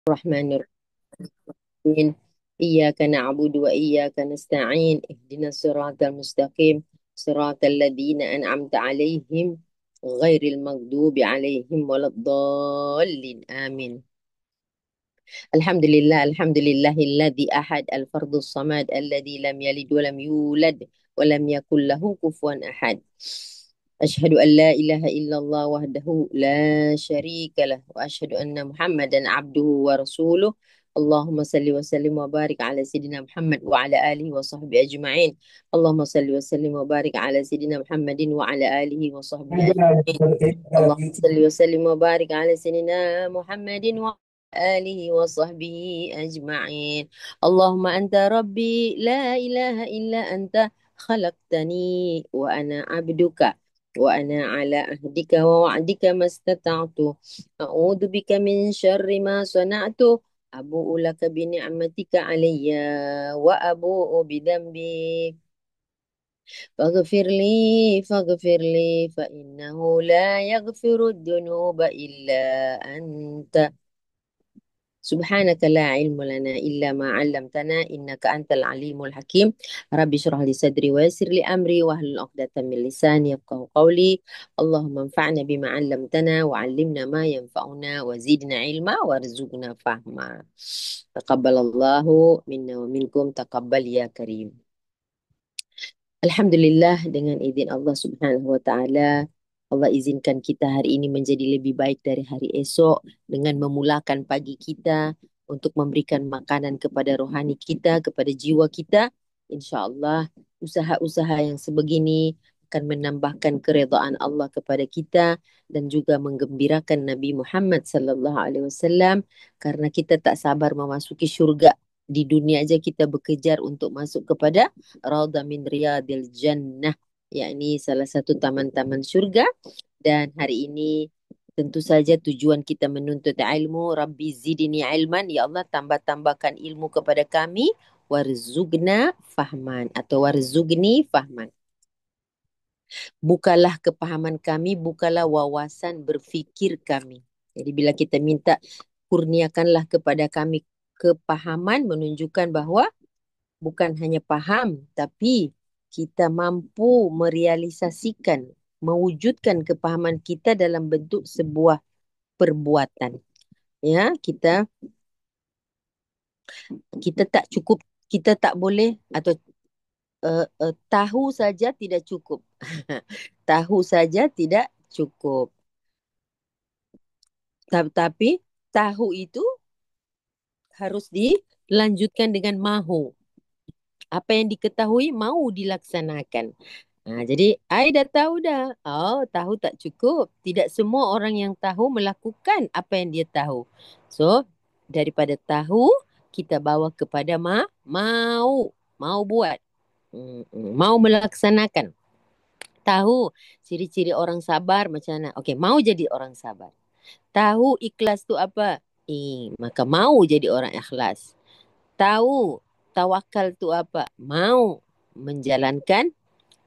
الرحمن الرحيم. إياك نعبد وإياك نستعين اهدنا الصراط المستقيم صراط الذين أنعمت عليهم غير المغضوب عليهم ولا الضالين آمين. الحمد لله الذي أحد الفرد الصمد الذي لم يلد ولم يولد ولم يكن له كفوا أحد. أشهد أن لا إله إلا الله وحده لا شريك له وأشهد أن محمدا عبده ورسوله. اللهم صل وسلم وبارك على سيدنا محمد وعلى آله وصحبه أجمعين. اللهم صل وسلم وبارك على سيدنا محمد وعلى آله وصحبه أجمعين. اللهم صل وسلم وبارك على سيدنا محمد آله وصحبه أجمعين. اللهم أنت ربي لا إله إلا أنت خلقتني وأنا عبدك وأنا على عهدك ووعدك ما استطعت أعوذ بك من شر ما صنعت أبوء لك بنعمتك علي وأبوء بذنبي فاغفر لي فإنه لا يغفر الذنوب إلا أنت. سبحانك لا علم لنا إلا ما علمتنا إنك أنت العليم الحكيم. ربي اشرح لي صدري ويسر لي أمري واحلل عقدة من لساني يفقهوا قولي. اللهم انفعنا بما علمتنا وعلمنا ما ينفعنا وزدنا علما وارزقنا فهما. تقبل الله منا ومنكم تقبل يا كريم. Alhamdulillah dengan izin Allah Subhanahu wa taala, Allah izinkan kita hari ini menjadi lebih baik dari hari esok dengan memulakan pagi kita untuk memberikan makanan kepada rohani kita, kepada jiwa kita. Insya-Allah usaha-usaha yang sebegini akan menambahkan keredaan Allah kepada kita dan juga menggembirakan Nabi Muhammad sallallahu alaihi wasallam karena kita tak sabar memasuki syurga. Di dunia aja kita bekejar untuk masuk kepada Raudha min Riyadil Jannah, yakni salah satu taman-taman syurga. Dan hari ini tentu saja tujuan kita menuntut ilmu. Rabbi zidni ilman, ya Allah tambah-tambahkan ilmu kepada kami. Warzugna fahman atau warzugni fahman. Bukalah kepahaman kami, bukalah wawasan berfikir kami. Jadi bila kita minta kurniakanlah kepada kami kepahaman, menunjukkan bahawa bukan hanya faham, tapi kita mampu merealisasikan, mewujudkan kepahaman kita dalam bentuk sebuah perbuatan. Ya, kita tak cukup, kita tak boleh atau tahu saja tidak cukup. Tahu saja tidak cukup. Tapi tahu itu harus dilanjutkan dengan mahu. Apa yang diketahui mahu dilaksanakan. Jadi, I dah tahu dah. Oh, tahu tak cukup. Tidak semua orang yang tahu melakukan apa yang dia tahu. So, daripada tahu, kita bawa kepada mau. Mau buat. Mau melaksanakan. Tahu ciri-ciri orang sabar macam mana. Okey, mau jadi orang sabar. Tahu ikhlas tu apa? Maka mau jadi orang ikhlas. Tahu tawakal tu apa? Mau menjalankan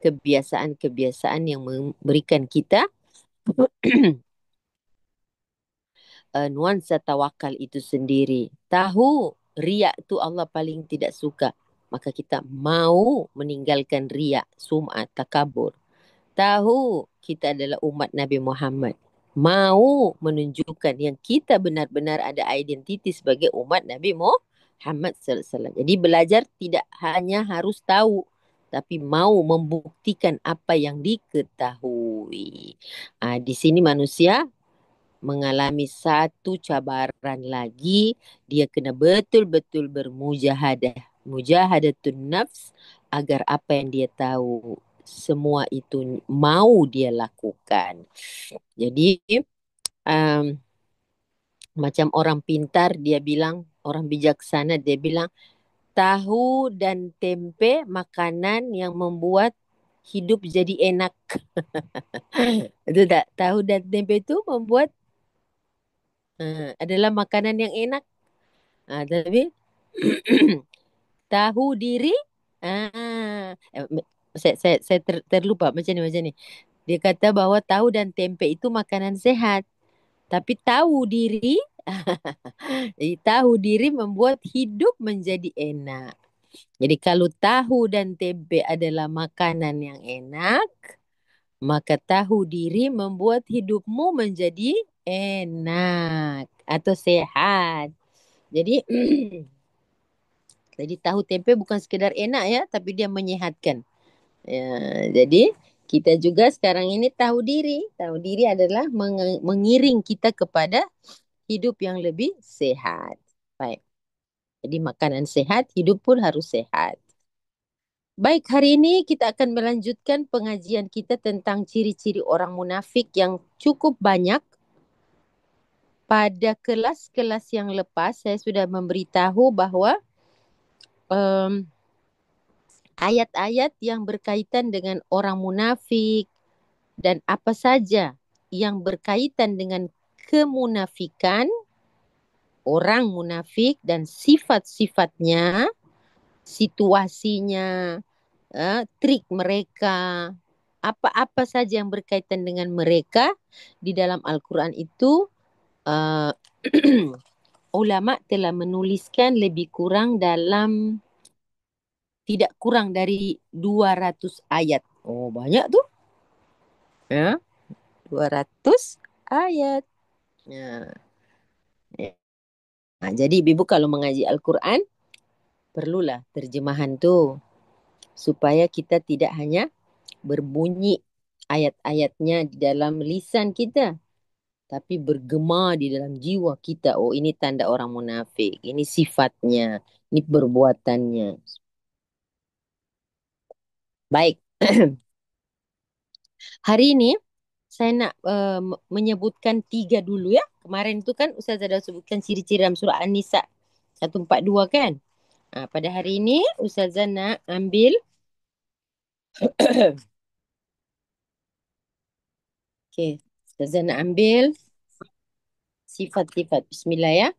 kebiasaan-kebiasaan yang memberikan kita nuansa tawakal itu sendiri. Tahu riak tu Allah paling tidak suka. Maka kita mau meninggalkan riak, sum'at, takabur. Tahu kita adalah umat Nabi Muhammad. Mau menunjukkan yang kita benar-benar ada identiti sebagai umat Nabi Muhammad sallallahu alaihi wasallam. Jadi belajar tidak hanya harus tahu, tapi mau membuktikan apa yang diketahui. Di sini manusia mengalami satu cabaran lagi. Dia kena betul-betul bermujahadah. Mujahadatun nafs agar apa yang dia tahu semua itu mau dia lakukan. Jadi um, macam orang pintar dia bilang, orang bijaksana dia bilang, tahu dan tempe makanan yang membuat hidup jadi enak. Betul tak? Tahu dan tempe itu membuat adalah makanan yang enak. Tapi tahu diri, saya terlupa macam ni. Dia kata bahawa tahu dan tempe itu makanan sehat. Tapi tahu diri Jadi tahu diri membuat hidup menjadi enak. Jadi kalau tahu dan tempe adalah makanan yang enak, maka tahu diri membuat hidupmu menjadi enak atau sehat. Jadi jadi tahu tempe bukan sekedar enak ya, tapi dia menyehatkan. Ya, jadi kita juga sekarang ini tahu diri. Tahu diri adalah mengiring kita kepada hidup yang lebih sehat. Baik. Jadi makanan sehat, hidup pun harus sehat. Baik, hari ini kita akan melanjutkan pengajian kita tentang ciri-ciri orang munafik yang cukup banyak. Pada kelas-kelas yang lepas, saya sudah memberitahu bahwa em, ayat-ayat yang berkaitan dengan orang munafik dan apa saja yang berkaitan dengan kemunafikan, orang munafik dan sifat-sifatnya, situasinya, trik mereka, apa-apa saja yang berkaitan dengan mereka di dalam Al-Quran itu, uh, ulama telah menuliskan lebih kurang dalam tidak kurang dari 200 ayat. Oh, banyak tuh. Ya, 200 ayat. Ya. Ya. Nah, jadi Ibu kalau mengaji Al-Quran, perlulah terjemahan tuh. Supaya kita tidak hanya berbunyi ayat-ayatnya di dalam lisan kita, tapi bergema di dalam jiwa kita. Oh, ini tanda orang munafik. Ini sifatnya, ini perbuatannya. Baik, hari ini saya nak menyebutkan tiga dulu ya. Kemarin itu kan Ustazah dah sebutkan ciri-ciri dalam surah An-Nisa 142 kan. Pada hari ini Ustazah nak ambil okay. Ustazah nak ambil sifat-sifat. Bismillah ya.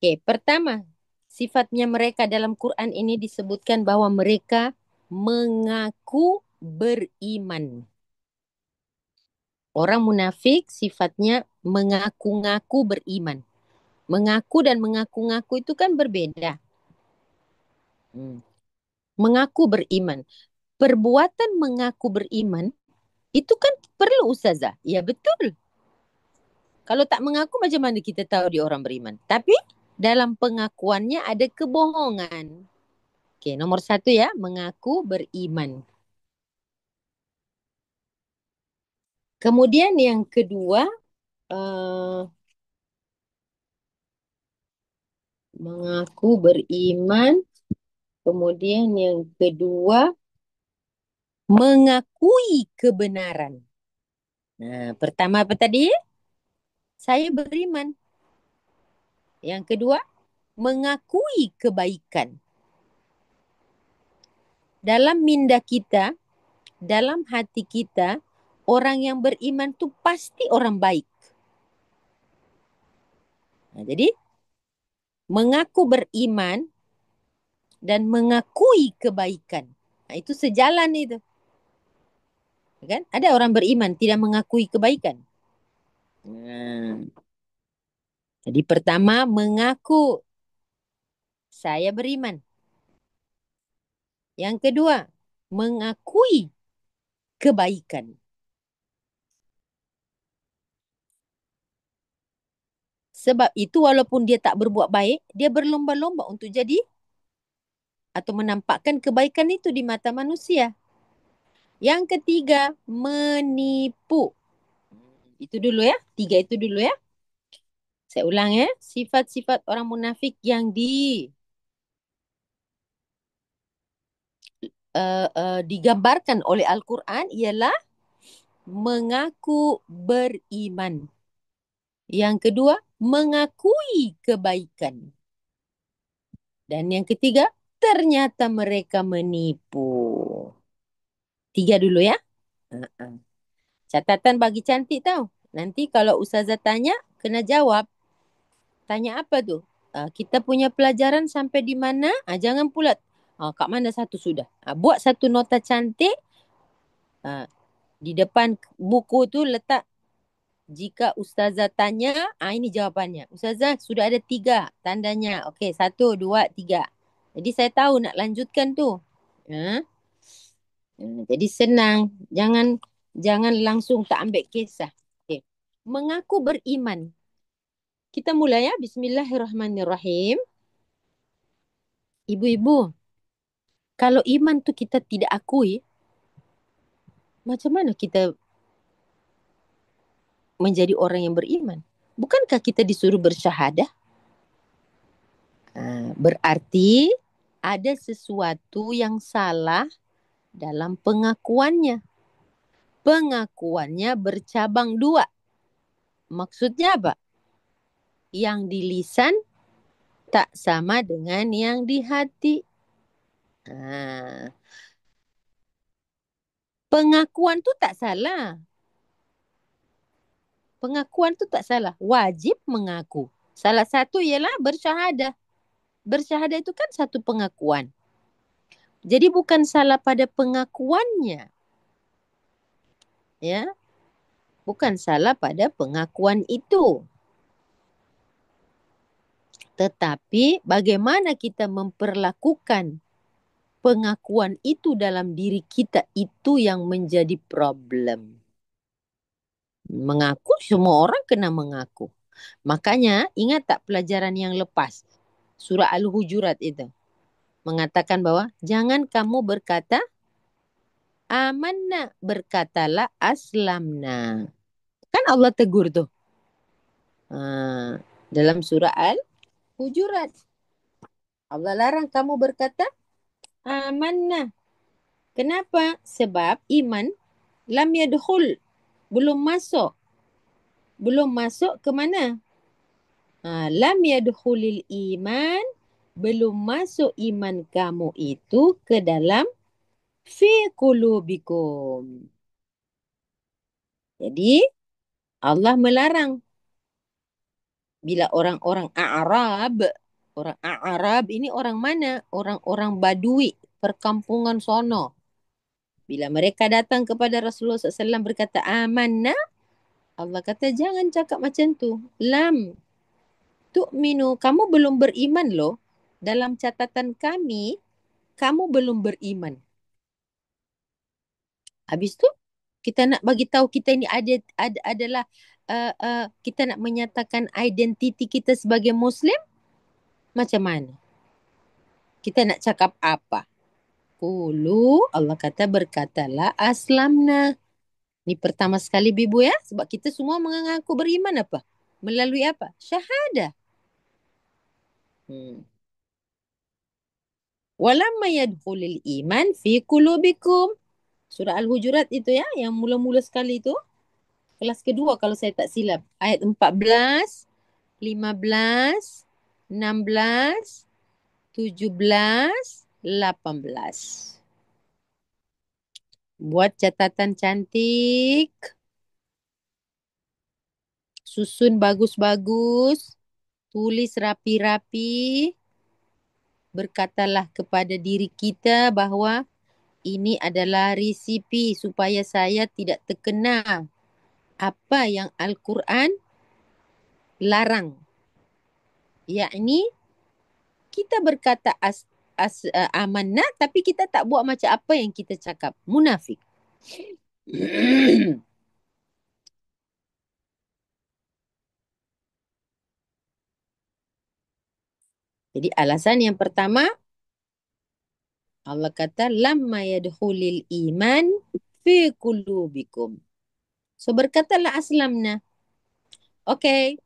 Okay, pertama, sifatnya mereka dalam Quran ini disebutkan bahwa mereka mengaku beriman. Orang munafik sifatnya mengaku-ngaku beriman. Mengaku dan mengaku-ngaku itu kan berbeda. Hmm. Mengaku beriman. Perbuatan mengaku beriman itu kan perlu ustazah. Ya betul. Kalau tak mengaku macam mana kita tahu dia orang beriman? Tapi dalam pengakuannya ada kebohongan. Okey, nomor satu ya, mengaku beriman. Kemudian yang kedua, uh, mengaku beriman. Kemudian yang kedua, mengakui kebenaran. Nah, pertama apa tadi? Saya beriman. Yang kedua, mengakui kebaikan. Dalam minda kita, dalam hati kita, orang yang beriman tu pasti orang baik. Nah, jadi, mengaku beriman dan mengakui kebaikan. Nah, itu sejalan itu. Kan? Ada orang beriman tidak mengakui kebaikan. Nah, jadi pertama mengaku saya beriman. Yang kedua, mengakui kebaikan. Sebab itu walaupun dia tak berbuat baik, dia berlomba-lomba untuk jadi atau menampakkan kebaikan itu di mata manusia. Yang ketiga, menipu. Itu dulu ya, tiga itu dulu ya. Saya ulang ya, sifat-sifat orang munafik yang digambarkan oleh Al-Quran ialah mengaku beriman. Yang kedua, mengakui kebaikan. Dan yang ketiga, ternyata mereka menipu. Tiga dulu ya. Uh-uh. Catatan bagi cantik tau. Nanti kalau Ustazah tanya, kena jawab. Tanya apa tu? Kita punya pelajaran sampai di mana? Jangan pula. Kat mana satu sudah? Buat satu nota cantik. Di depan buku tu letak Jika ustazah tanya, ini jawapannya. Ustazah sudah ada 3 tandanya. Okey, 1, 2, 3. Jadi saya tahu nak lanjutkan tu. Ha? Jadi senang. Jangan langsung tak ambil kisah. Okey. Mengaku beriman. Kita mulai ya. Bismillahirrahmanirrahim. Ibu-ibu, kalau iman tu kita tidak akui, macam mana kita menjadi orang yang beriman? Bukankah kita disuruh bersyahadah? Berarti ada sesuatu yang salah dalam pengakuannya. Pengakuannya bercabang 2. Maksudnya apa? Yang di lisan tak sama dengan yang di hati. Pengakuan tu tak salah. Pengakuan tu tak salah. Wajib mengaku. Salah satu ialah bersyahadah. Bersyahadah itu kan satu pengakuan. Jadi bukan salah pada pengakuannya. Ya. Bukan salah pada pengakuan itu. Tetapi bagaimana kita memperlakukan pengakuan itu dalam diri kita, itu yang menjadi problem. Mengaku, semua orang kena mengaku. Makanya ingat tak pelajaran yang lepas? Surah Al-Hujurat itu. Mengatakan bahwa jangan kamu berkata amanna, berkatalah aslamna. Kan Allah tegur tuh. Dalam surah Al-Hujurat. Allah larang kamu berkata amanna. Kenapa? Sebab iman lam yadkhul, belum masuk. Belum masuk ke mana? Lam yadkhulil iman, belum masuk iman kamu itu ke dalam fi qulubikum. Jadi Allah melarang bila orang-orang A'rab ini orang mana? Orang-orang Badui, perkampungan sono. Bila mereka datang kepada Rasulullah SAW berkata amanna, Allah kata jangan cakap macam tu. Lam tu'minu, kamu belum beriman loh. Dalam catatan kami, kamu belum beriman. Habis tu kita nak bagi tahu kita ini adalah kita nak menyatakan identiti kita sebagai Muslim. Macam mana? Kita nak cakap apa? Qulu, Allah kata berkatalah aslamna. Ni pertama sekali Bibu ya. Sebab kita semua mengaku beriman apa? Melalui apa? Syahadah. Walamma yadkhulil iman fi qulubikum. Surah Al-Hujurat itu ya. Yang mula-mula sekali itu. Kelas kedua kalau saya tak silap. Ayat 14, 15, 16, 17, 18. Buat catatan cantik. Susun bagus-bagus. Tulis rapi-rapi. Berkatalah kepada diri kita bahawa ini adalah resipi supaya saya tidak terkena apa yang Al-Quran larang. Yakni kita berkata amanah tapi kita tak buat macam apa yang kita cakap. Munafik. Jadi alasan yang pertama, Allah kata lamma yadkhulil iman fi qulubikum. So berkatalah aslamna. Okey.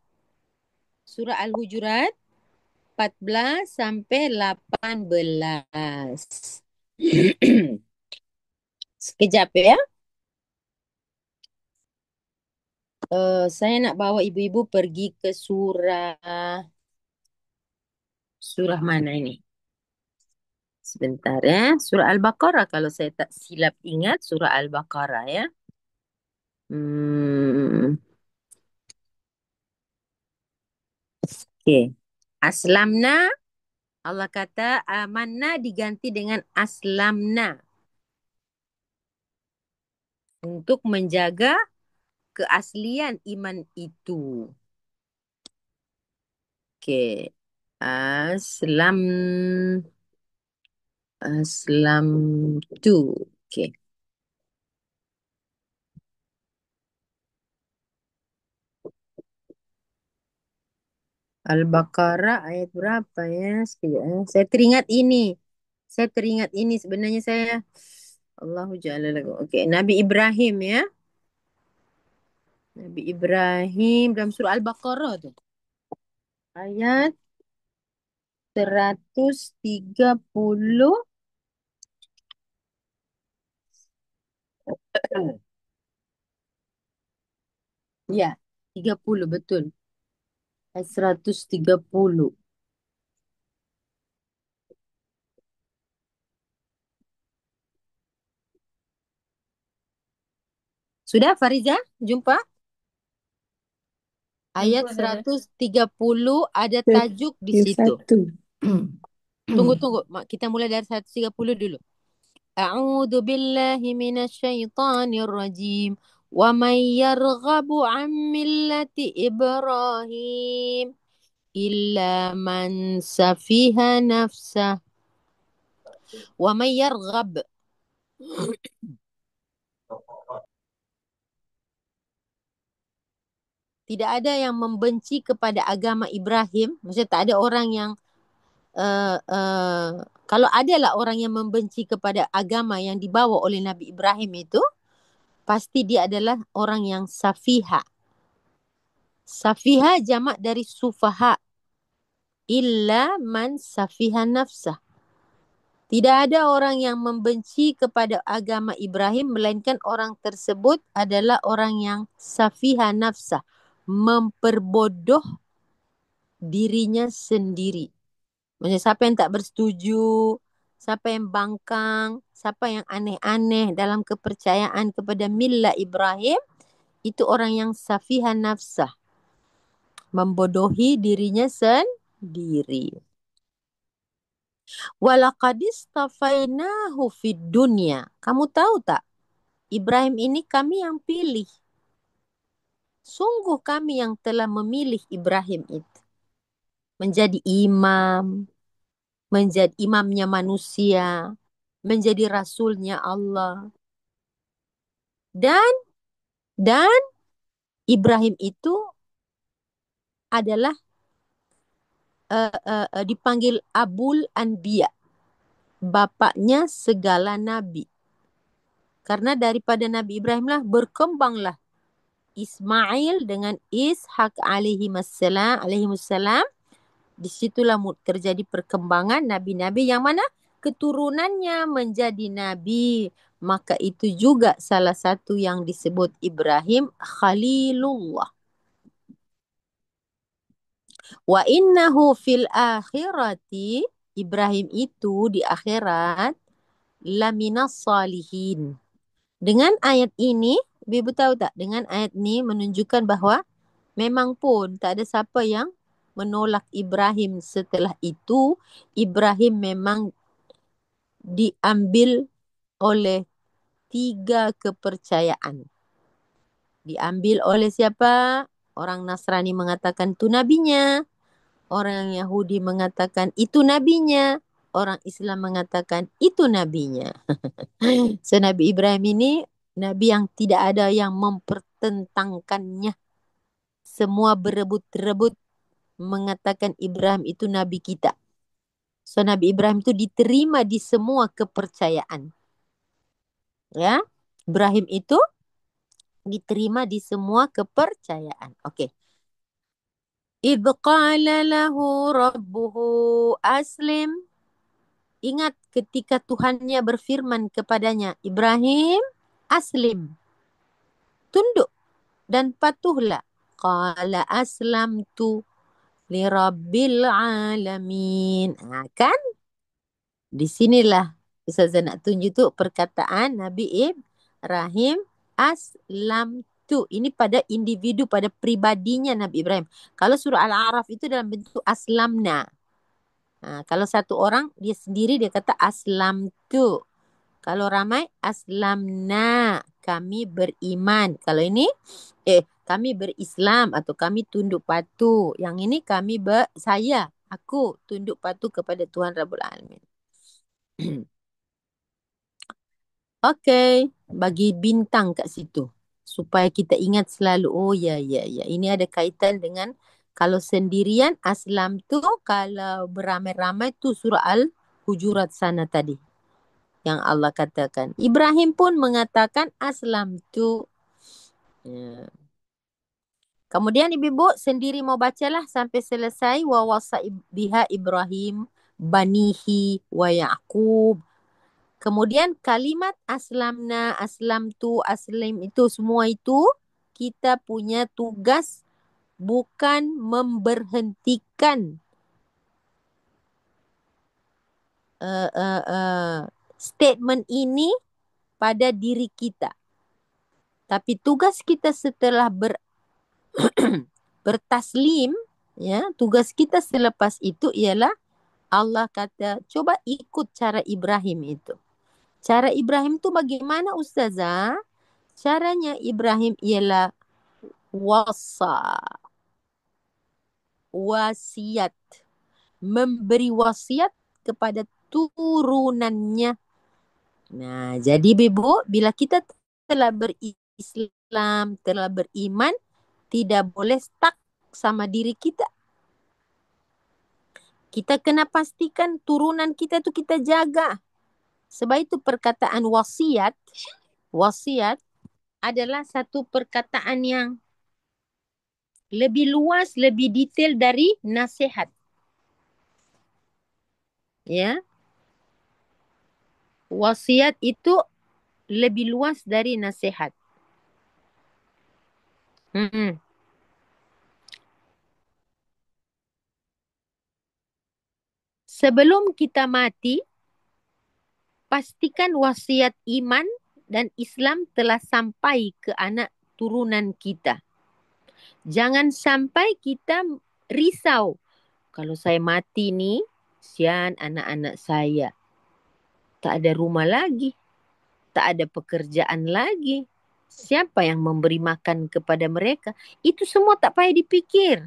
Surah Al-Hujurat 14 sampai 18. Sekejap ya. Saya nak bawa ibu-ibu pergi ke surah mana ini? Sebentar ya. Surah Al-Baqarah kalau saya tak silap ingat. Surah Al-Baqarah ya. Okay. Aslamna. Allah kata amanna diganti dengan aslamna. Untuk menjaga keaslian iman itu. Okey. Aslam aslam tu. Okey. Al-Baqarah ayat berapa ya? Sekejap, ya. Saya teringat ini sebenarnya saya Allahu ja'ala lagu. Okey, Nabi Ibrahim ya. Nabi Ibrahim dalam surah Al-Baqarah tu. Ayat 130. Ya, 30 betul. Ayat 130. Sudah Fariza? Jumpa? Ayat 130 ada tajuk di situ. Tunggu. Kita mulai dari 130 dulu. A'udzu billahi minasyaitonir rajim. Wa may yarghabu 'an millati Ibrahim illa man safiha nafsah. Wa may yarghab. Tidak ada yang membenci kepada agama Ibrahim. Maksudnya tak ada orang yang kalau adalah orang yang membenci kepada agama yang dibawa oleh Nabi Ibrahim itu, pasti dia adalah orang yang safiha. Safiha jamak dari sufaha. Illa man safiha nafsah. Tidak ada orang yang membenci kepada agama Ibrahim, melainkan orang tersebut adalah orang yang safiha nafsah. Memperbodoh dirinya sendiri. Maksudnya siapa yang tak bersetuju, siapa yang bangkang, siapa yang aneh-aneh dalam kepercayaan kepada millah Ibrahim, itu orang yang safihan nafsah. Membodohi dirinya sendiri. Walaqad istafainahu fid dunya. Kamu tahu tak? Ibrahim ini kami yang pilih. Sungguh kami yang telah memilih Ibrahim itu. Menjadi imam, menjadi imamnya manusia, menjadi rasulnya Allah. Dan Ibrahim itu adalah dipanggil Abul Anbiya, bapaknya segala nabi. Karena daripada Nabi Ibrahim lah berkembanglah Ismail dengan Ishak alaihimussalam. Disitulah terjadi perkembangan nabi-nabi yang mana keturunannya menjadi nabi. Maka itu juga salah satu yang disebut Ibrahim Khalilullah. Wa innahu fil akhirati, Ibrahim itu di akhirat laminas salihin. Dengan ayat ini, Ibu tahu tak? Dengan ayat ini menunjukkan bahawa memang pun tak ada siapa yang menolak Ibrahim setelah itu. Ibrahim memang diambil oleh 3 kepercayaan. Diambil oleh siapa? Orang Nasrani mengatakan itu nabinya. Orang Yahudi mengatakan itu nabinya. Orang Islam mengatakan itu nabinya. So Nabi Ibrahim ini nabi yang tidak ada yang mempertentangkannya. Semua berebut-rebut mengatakan Ibrahim itu nabi kita. So Nabi Ibrahim itu diterima di semua kepercayaan. Ya. Ibrahim itu diterima di semua kepercayaan. Okey. Idh qala lahu rabbuhu aslim. Ingat ketika Tuhannya berfirman kepadanya, Ibrahim, aslim. Tunduk dan patuhlah. Qala aslamtu li rabbil alamin. Kan? Di sinilah Ustazah nak tunjuk tu perkataan Nabi Ibrahim aslamtu. Ini pada individu, pada pribadinya Nabi Ibrahim. Kalau surah Al-A'raf itu dalam bentuk aslamna. Kalau satu orang dia sendiri dia kata aslamtu. Kalau ramai aslamna. kami beriman. Kalau ini, kami berislam atau kami tunduk patuh. Yang ini aku tunduk patuh kepada Tuhan Rabbul Alamin. Okey, bagi bintang kat situ. Supaya kita ingat selalu, oh ya, ya, ya. Ini ada kaitan dengan kalau sendirian, aslam tu, kalau beramai-ramai tu surah Al-Hujurat sana tadi. Yang Allah katakan. Ibrahim pun mengatakan aslam tu. Ya. Kemudian ibu-ibu sendiri mau bacalah sampai selesai. Wa wasa biha Ibrahim banihi wa Ya'qub. Kemudian kalimat aslamna, aslamtu, aslim itu semua itu kita punya tugas bukan memberhentikan statement ini pada diri kita. Tapi tugas kita setelah bertaslim, ya, tugas kita selepas itu ialah Allah kata, coba ikut cara Ibrahim itu. Cara Ibrahim tu bagaimana Ustazah? Caranya Ibrahim ialah wasiat. Memberi wasiat kepada turunannya. Nah, jadi Ibu, bila kita telah berislam, telah beriman, tidak boleh stuck sama diri kita. Kita kena pastikan turunan kita tu kita jaga. Sebab itu perkataan wasiat adalah satu perkataan yang lebih luas, lebih detail dari nasihat. Ya. Wasiat itu lebih luas dari nasihat. Sebelum kita mati, pastikan wasiat iman dan Islam telah sampai ke anak turunan kita. Jangan sampai kita risau. Kalau saya mati ni, sian anak-anak saya. Tak ada rumah lagi. Tak ada pekerjaan lagi. Siapa yang memberi makan kepada mereka? Itu semua tak payah dipikir.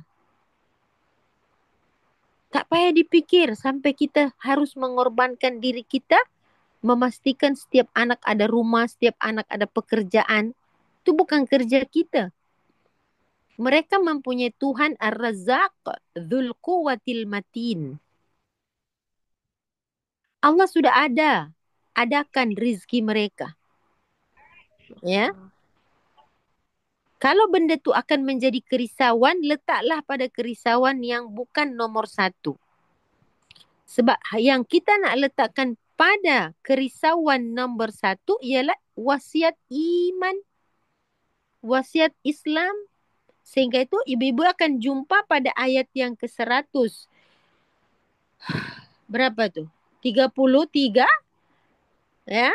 Tak payah dipikir sampai kita harus mengorbankan diri kita, memastikan setiap anak ada rumah, setiap anak ada pekerjaan. Itu bukan kerja kita. Mereka mempunyai Tuhan Ar-Razzaq, Dzul Quwwatil Matin. Allah sudah adakan rizki mereka. Ya. Kalau benda tu akan menjadi kerisauan, letaklah pada kerisauan yang bukan nomor satu. Sebab yang kita nak letakkan pada kerisauan nombor satu ialah wasiat iman, wasiat Islam. Sehingga itu ibu-ibu akan jumpa pada ayat yang ke-100. Berapa tu? 33. Ya.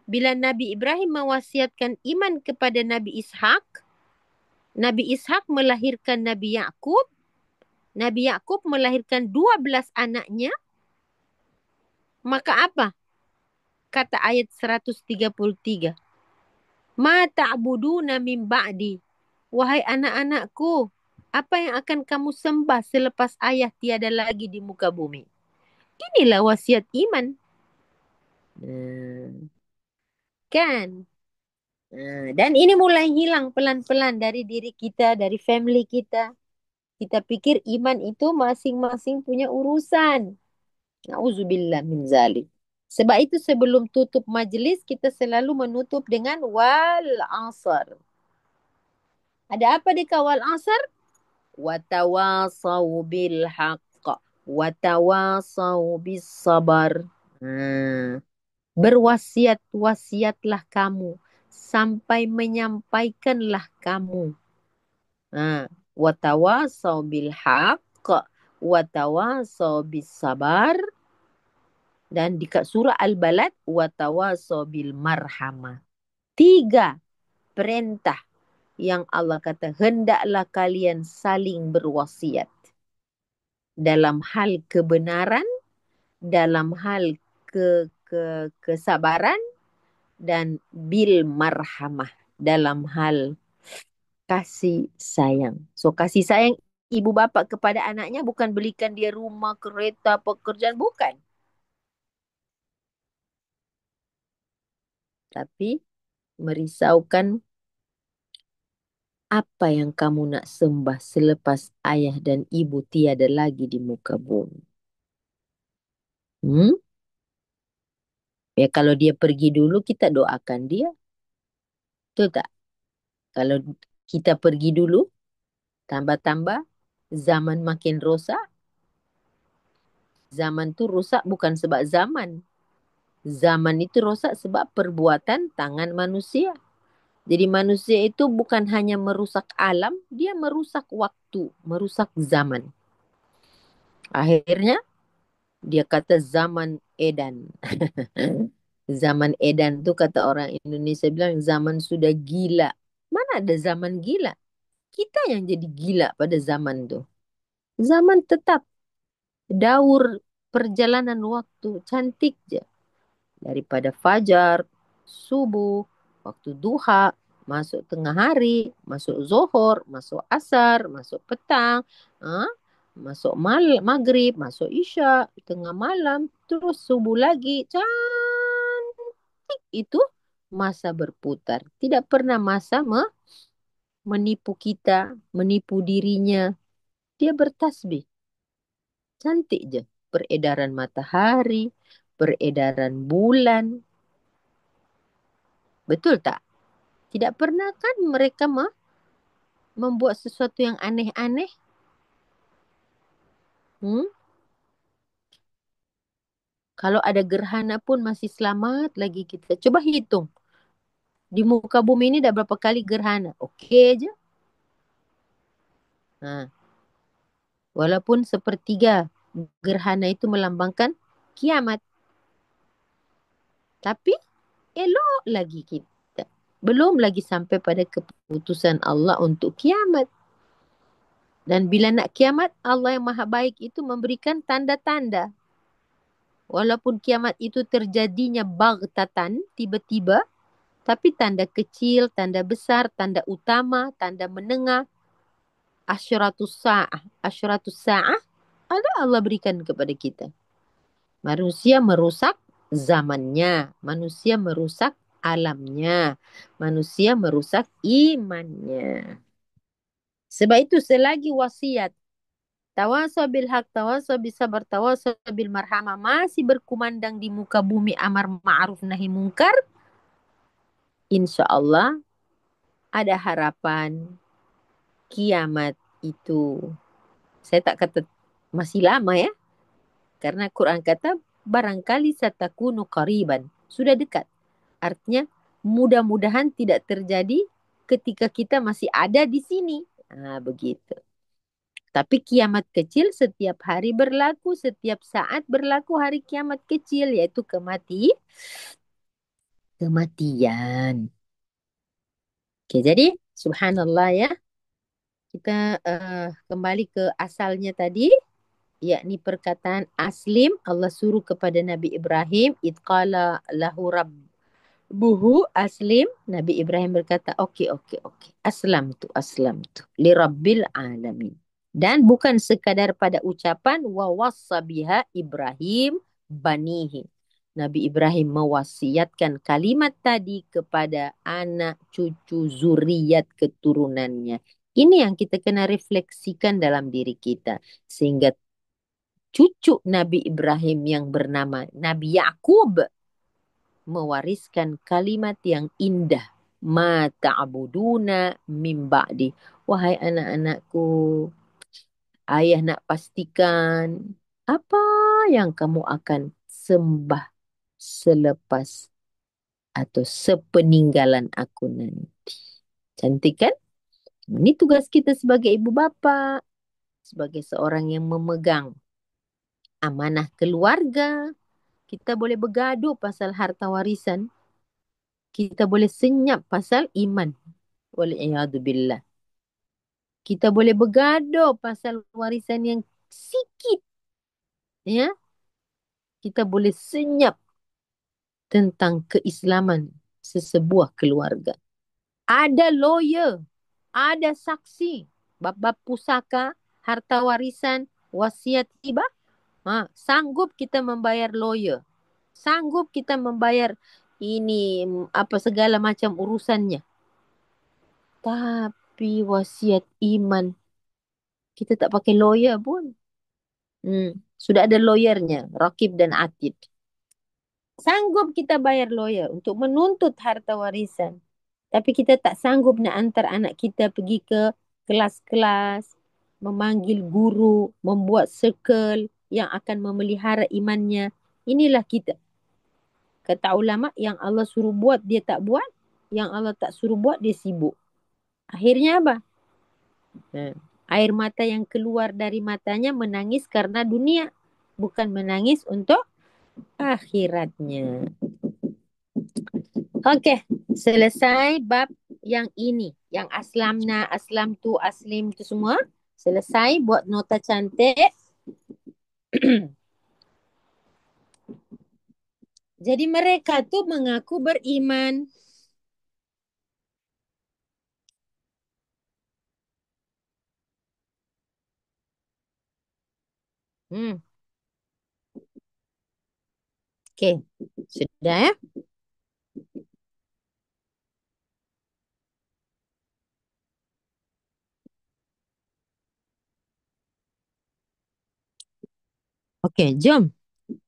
Bila Nabi Ibrahim mewasiatkan iman kepada Nabi Ishak, Nabi Ishak melahirkan Nabi Ya'qub. Nabi Ya'qub melahirkan 12 anaknya. Maka apa? Kata ayat 133. Ma ta'buduna min ba'di. Wahai anak-anakku, apa yang akan kamu sembah selepas ayah tiada lagi di muka bumi? Inilah wasiat iman. Kan? Dan ini mulai hilang pelan-pelan dari diri kita, dari family kita. Kita pikir iman itu masing-masing punya urusan. Na'udzubillah min zalik. Sebab itu sebelum tutup majlis, kita selalu menutup dengan wal asr. Ada apa di kawal asr? Watawasau bil haqq. Watawasau bis sabar. Berwasiat-wasiatlah kamu. Sampai menyampaikanlah kamu. Watawasau bil haqq. Watawasau bis sabar. Dan di surah Al-Balad, watawasau bil marhamah. 3 perintah yang Allah kata, hendaklah kalian saling berwasiat. Dalam hal kebenaran, dalam hal kesabaran, dan bil marhamah dalam hal kasih sayang. So kasih sayang ibu bapa kepada anaknya bukan belikan dia rumah, kereta, pekerjaan, bukan. Tapi merisaukan apa yang kamu nak sembah selepas ayah dan ibu tiada lagi di muka bumi. Hmm? Ya kalau dia pergi dulu kita doakan dia. Betul tak? Kalau kita pergi dulu, tambah-tambah zaman makin rosak. Zaman tu rosak bukan sebab zaman. Zaman itu rosak sebab perbuatan tangan manusia. Jadi manusia itu bukan hanya merusak alam, dia merusak waktu, merusak zaman. Akhirnya dia kata zaman edan. Zaman edan tu kata orang Indonesia bilang zaman sudah gila. Mana ada zaman gila? Kita yang jadi gila pada zaman tu. Zaman tetap daur perjalanan waktu cantik je. Daripada fajar, subuh, waktu duha, masuk tengah hari, masuk zuhur, masuk asar, masuk petang, ha? Masuk maghrib, masuk isya, tengah malam, terus subuh lagi. Cantik itu masa berputar. Tidak pernah masa menipu kita, menipu dirinya. Dia bertasbih. Cantik je. Peredaran matahari, peredaran bulan. Betul tak? Tidak pernah kan mereka membuat sesuatu yang aneh-aneh? Hmm? Kalau ada gerhana pun masih selamat lagi kita. Coba hitung. Di muka bumi ini dah berapa kali gerhana? Okey aja. Ha. Walaupun sepertiga gerhana itu melambangkan kiamat. Tapi elok lagi kita. Belum lagi sampai pada keputusan Allah untuk kiamat. Dan bila nak kiamat, Allah yang maha baik itu memberikan tanda-tanda. Walaupun kiamat itu terjadinya baghtatan, tiba-tiba, tapi tanda kecil, tanda besar, tanda utama, tanda menengah, asyratus sa'ah, ada Allah berikan kepada kita. Manusia merusak zamannya, manusia merusak alamnya, manusia merusak imannya. Sebab itu selagi wasiat tawasau bil haq, tawasau bis sabar, tawasau bil marhamah masih berkumandang di muka bumi amar ma'ruf nahi mungkar, insya Allah ada harapan kiamat itu. Saya tak kata masih lama ya, karena Quran kata barangkali satakunu qariban, sudah dekat. Artinya mudah-mudahan tidak terjadi ketika kita masih ada di sini. Begitu. Tapi kiamat kecil setiap hari berlaku, setiap saat berlaku hari kiamat kecil, yaitu kematian. Oke, jadi subhanallah ya, kita kembali ke asalnya tadi, yakni perkataan aslim. Allah suruh kepada Nabi Ibrahim, idqala lahu buhu aslim. Nabi Ibrahim berkata, okey, okey, okey. Aslam tu. Li Rabbil Alamin. Dan bukan sekadar pada ucapan, wa wassabiha Ibrahim banihi. Nabi Ibrahim mewasiatkan kalimat tadi kepada anak, cucu, zuriat, keturunannya. Ini yang kita kena refleksikan dalam diri kita. Sehingga cucu Nabi Ibrahim yang bernama Nabi Yakub mewariskan kalimat yang indah. Ma ta'buduna min ba'di. Wahai anak-anakku, ayah nak pastikan apa yang kamu akan sembah selepas atau sepeninggalan aku nanti. Cantik kan? Ini tugas kita sebagai ibu bapa, sebagai seorang yang memegang amanah keluarga. Kita boleh bergaduh pasal harta warisan. Kita boleh senyap pasal iman. Wal'iyadzubillah. Kita boleh bergaduh pasal warisan yang sikit. Ya, kita boleh senyap tentang keislaman. sesebuah keluarga. Ada lawyer, ada saksi, bab-bab pusaka, harta warisan, wasiat hibah. Sanggup kita membayar lawyer. Sanggup kita membayar ini apa segala macam urusannya. Tapi wasiat iman kita tak pakai lawyer pun. Sudah ada lawyernya, Rakib dan Atid. Sanggup kita bayar lawyer untuk menuntut harta warisan. Tapi kita tak sanggup nak hantar anak kita pergi ke kelas-kelas, memanggil guru, membuat circle yang akan memelihara imannya. Inilah kita. Kata ulama, yang Allah suruh buat dia tak buat, yang Allah tak suruh buat dia sibuk. Akhirnya apa? Air mata yang keluar dari matanya menangis karena dunia, bukan menangis untuk akhiratnya. Okey, selesai bab yang ini, yang aslamna, aslam tu, aslim tu semua. Selesai, buat nota cantik. Jadi mereka tu mengaku beriman. Hmm. Okey, sudah ya. Okey, jom.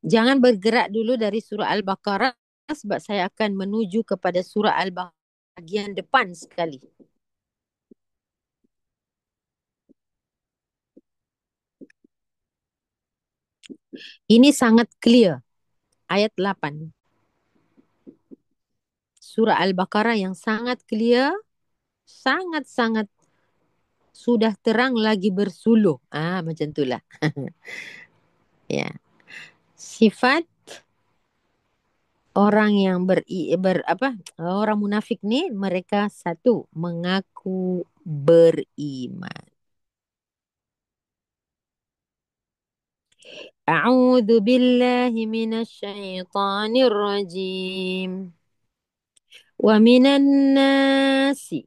Jangan bergerak dulu dari surah Al-Baqarah sebab saya akan menuju kepada surah Al-Baqarah bahagian depan sekali. Ini sangat clear. Ayat 8. Surah Al-Baqarah yang sangat clear, sangat-sangat sudah terang lagi bersuluh. Macam itulah. Ya. Sifat orang yang orang munafik ni, mereka satu, mengaku beriman. A'udzu billahi minasyaitonir rajim. Wa minan nasi,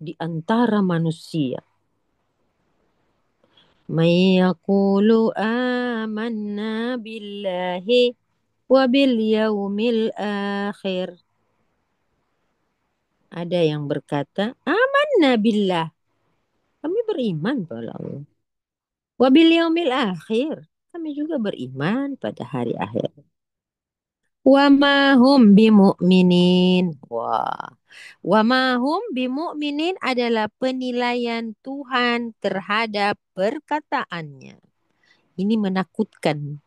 di antara manusia, may yaqulu amanna billahi wa bil yaumil akhir. Ada yang berkata, amanna billah. Kami beriman pada Allah. Wa bil yaumil akhir. Kami juga beriman pada hari akhir. Wa ma hum bimu'minin. Wah. Wa ma hum bimu'minin adalah penilaian Tuhan terhadap perkataannya. Ini menakutkan.